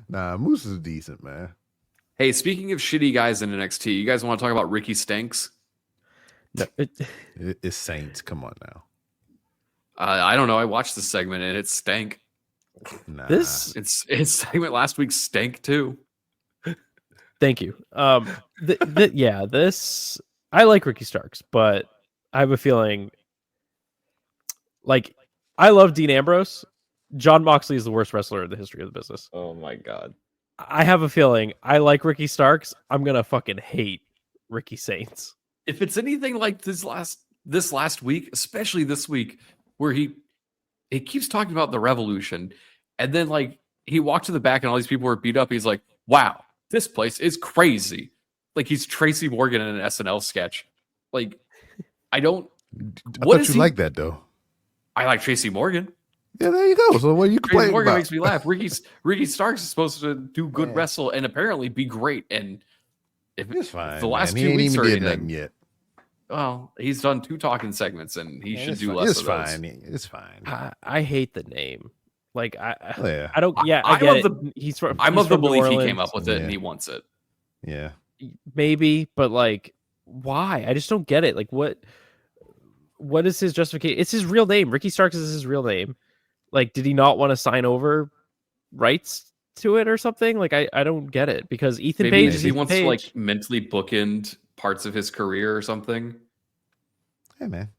Nah, Moose is decent, man. Hey, speaking of shitty guys in NXT, you guys want to talk about Ricky Stanks? No, It's Saints. Come on now. I don't know. I watched the segment and it stank. Nah. This Its segment last week stank too. Thank you. This I like Ricky Starks, but I have a feeling like I love Dean Ambrose. John Moxley is the worst wrestler in the history of the business. Oh my god. I have a feeling I like Ricky Starks. I'm gonna fucking hate Ricky Saints. If it's anything like this last week, especially this week, where he keeps talking about the revolution, and then like he walked to the back and all these people were beat up. He's like, "Wow, this place is crazy." Like he's Tracy Morgan in an SNL sketch. Like I thought you like that though. I like Tracy Morgan. Yeah, there you go. So what you complaining Morgan about? makes me laugh. Ricky Starks is supposed to do good wrestle and apparently be great. And if it's fine, the last man. 2 He weeks ain't or even did anything, nothing yet. well, he's done 2 talking segments and he should do less of those. It's fine. I hate the name. Like I Yeah. don't. Yeah, I get it. I'm of the from belief New he Orleans. came up with it and he wants it. Yeah. Maybe, but like, why? I just don't get it. Like, what is his justification? It's his real name. Ricky Starks is his real name. Like, did he not want to sign over rights to it or something? Like, I don't get it because Ethan Page. He wants to like mentally bookend parts of his career or something. Hey, man.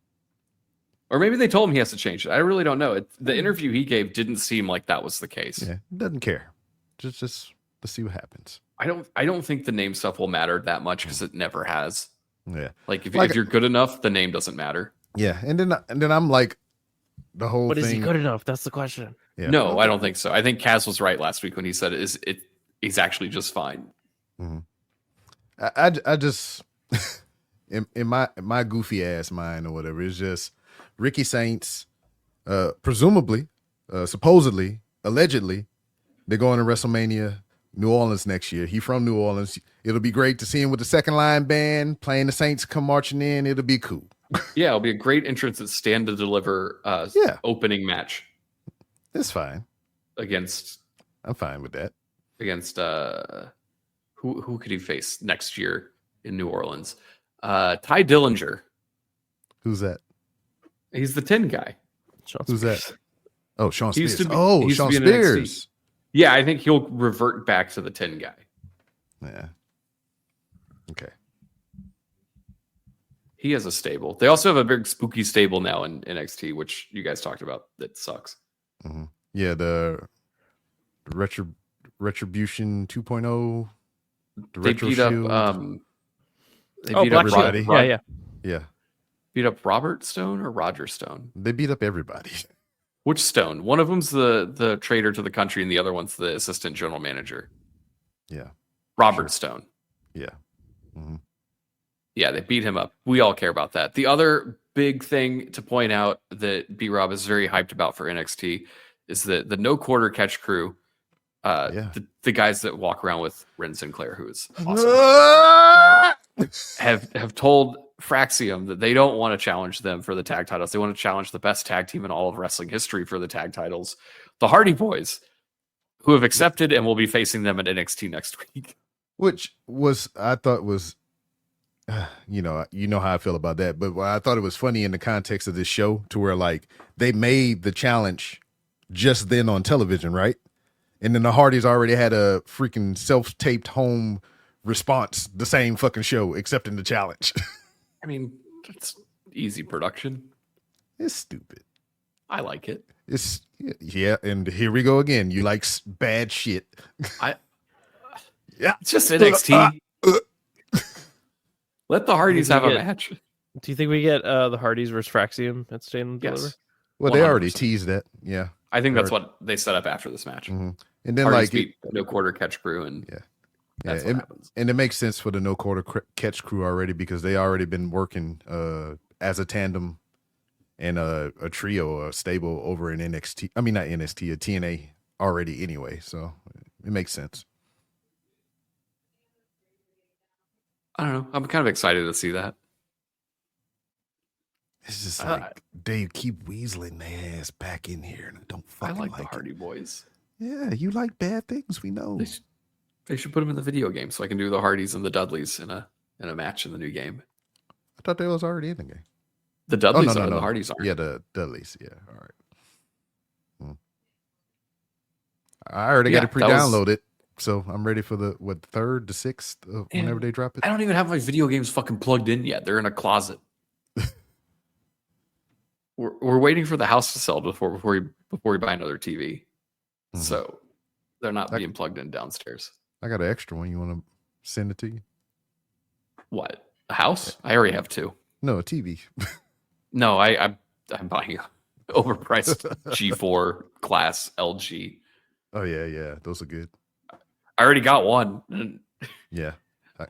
Or maybe they told him he has to change it. I really don't know. The interview he gave didn't seem like that was the case. Yeah, doesn't care. Just let's see what happens. I don't think the name stuff will matter that much because it never has. Yeah. Like if you're good enough, the name doesn't matter. Yeah, and then I'm like the whole But thing. is he good enough? That's the question. Yeah. No, I don't think so. I think Kaz was right last week when he said he's actually just fine. Mm-hmm. I just in my goofy ass mind or whatever, it's just Ricky Saints, presumably, supposedly, allegedly, they're going to WrestleMania New Orleans next year. He from New Orleans. It'll be great to see him with the second line band playing the Saints come marching in. It'll be cool. Yeah, it'll be a great entrance at Stand to Deliver opening match. It's fine. I'm fine with that. Against who could he face next year in New Orleans? Ty Dillinger. Who's that? He's the 10 guy. Who's that? Oh, Sean Spears. Sean Spears. Yeah, I think he'll revert back to the 10 guy. Yeah. Okay. He has a stable. They also have a big spooky stable now in NXT, which you guys talked about. That sucks. Mm-hmm. Yeah, the Retribution 2.0. They beat up. They beat up everybody. Yeah. Beat up Robert Stone or Roger Stone. They beat up everybody. Which Stone? One of them's the traitor to the country, and the other one's the assistant general manager. Yeah. Robert Stone. Yeah. Mm-hmm. Yeah, they beat him up. We all care about that. The other big thing to point out that B-Rob is very hyped about for NXT is the no quarter catch crew. The guys that walk around with Ren Sinclair, who is awesome, have told Fraxium that they don't want to challenge them for the tag titles. They want to challenge the best tag team in all of wrestling history for the tag titles, the Hardy Boys, who have accepted and will be facing them at NXT next week. Which I thought was, you know how I feel about that. But I thought it was funny in the context of this show, to where like they made the challenge just then on television, right? And then the Hardys already had a freaking self-taped home response, the same fucking show, accepting the challenge. I mean, it's easy production. It's stupid. I like it. Yeah, and here we go again. You like bad shit. Yeah, it's just NXT. Let the Hardys have a match. Do you think we get the Hardys versus Fraxium at Stand and Deliver? Yes. Well, 100%. They already teased that. Yeah, I think that's what they set up after this match. Mm-hmm. And then Hardys beat no quarter catch crew, and that's what happens. And it makes sense for the no quarter catch crew already, because they already been working as a tandem and a trio, a stable over in NXT. I mean, not NXT, a TNA already anyway. So it makes sense. I don't know. I'm kind of excited to see that. It's just like they keep weaseling their ass back in here, and I don't fucking like the Hardy Boys. Yeah, you like bad things, we know. They should put them in the video game so I can do the Hardys and the Dudleys in a match in the new game. I thought they was already in the game. The Dudleys are, the Hardys aren't. Yeah, the Dudleys. Yeah, all right. I already got it pre-downloaded, so I'm ready for the 3rd to 6th, whenever they drop it. I don't even have my video games fucking plugged in yet. They're in a closet. We're waiting for the house to sell before we buy another TV. Mm-hmm. So they're not being plugged in downstairs. I got an extra one. You want to send it to you? What? A house? I already have 2. No, a TV. No, I'm buying an overpriced G4 class LG. Oh yeah, those are good. I already got one. Yeah,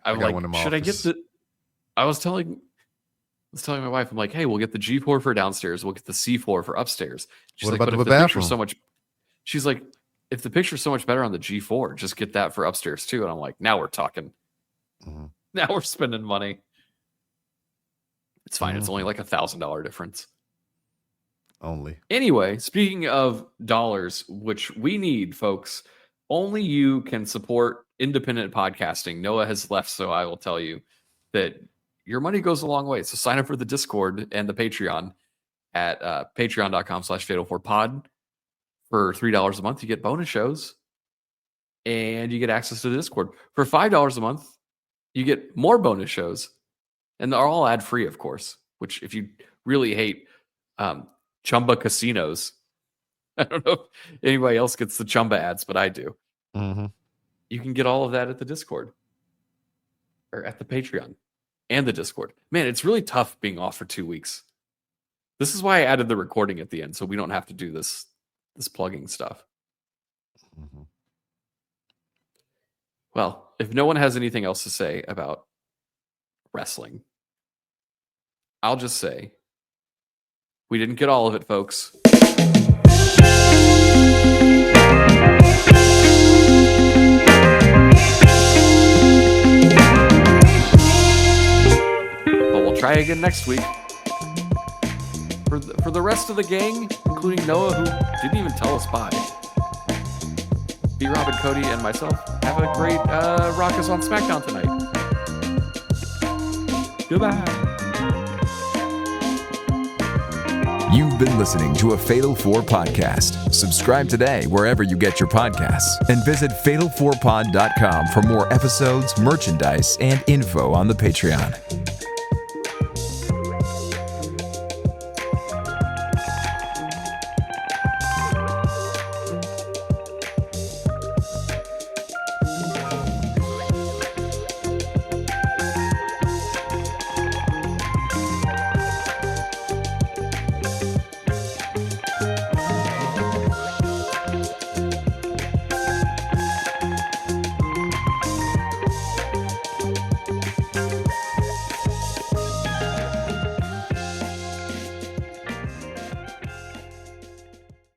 I got one in my office. Should I get the? I was telling my wife, I'm like, hey, we'll get the G4 for downstairs. We'll get the C4 for upstairs. She's what like, about but the if the bathroom? picture's so much. She's like, if the picture's so much better on the G4, just get that for upstairs too. And I'm like, now we're talking. Mm-hmm. Now we're spending money. It's fine. It's only like $1,000 difference. Only. Anyway, speaking of dollars, which we need, folks, only you can support independent podcasting. Noah has left, so I will tell you that your money goes a long way. So sign up for the Discord and the Patreon at patreon.com/fatal4pod. For $3 a month, you get bonus shows and you get access to the Discord. For $5 a month, you get more bonus shows, and they're all ad free, of course. Which, if you really hate Chumba casinos, I don't know if anybody else gets the Chumba ads, but I do. Mm-hmm. You can get all of that at the Discord or at the Patreon and the Discord. Man, it's really tough being off for 2 weeks. This is why I added the recording at the end, so we don't have to do this plugging stuff. Mm-hmm. Well, if no one has anything else to say about wrestling, I'll just say we didn't get all of it, folks. But we'll try again next week. For the rest of the gang, including Noah, who didn't even tell us bye. B-Rob and Cody and myself have a great Rock Us on SmackDown tonight. Goodbye. You've been listening to a Fatal 4 podcast. Subscribe today wherever you get your podcasts and visit fatal4pod.com for more episodes, merchandise, and info on the Patreon.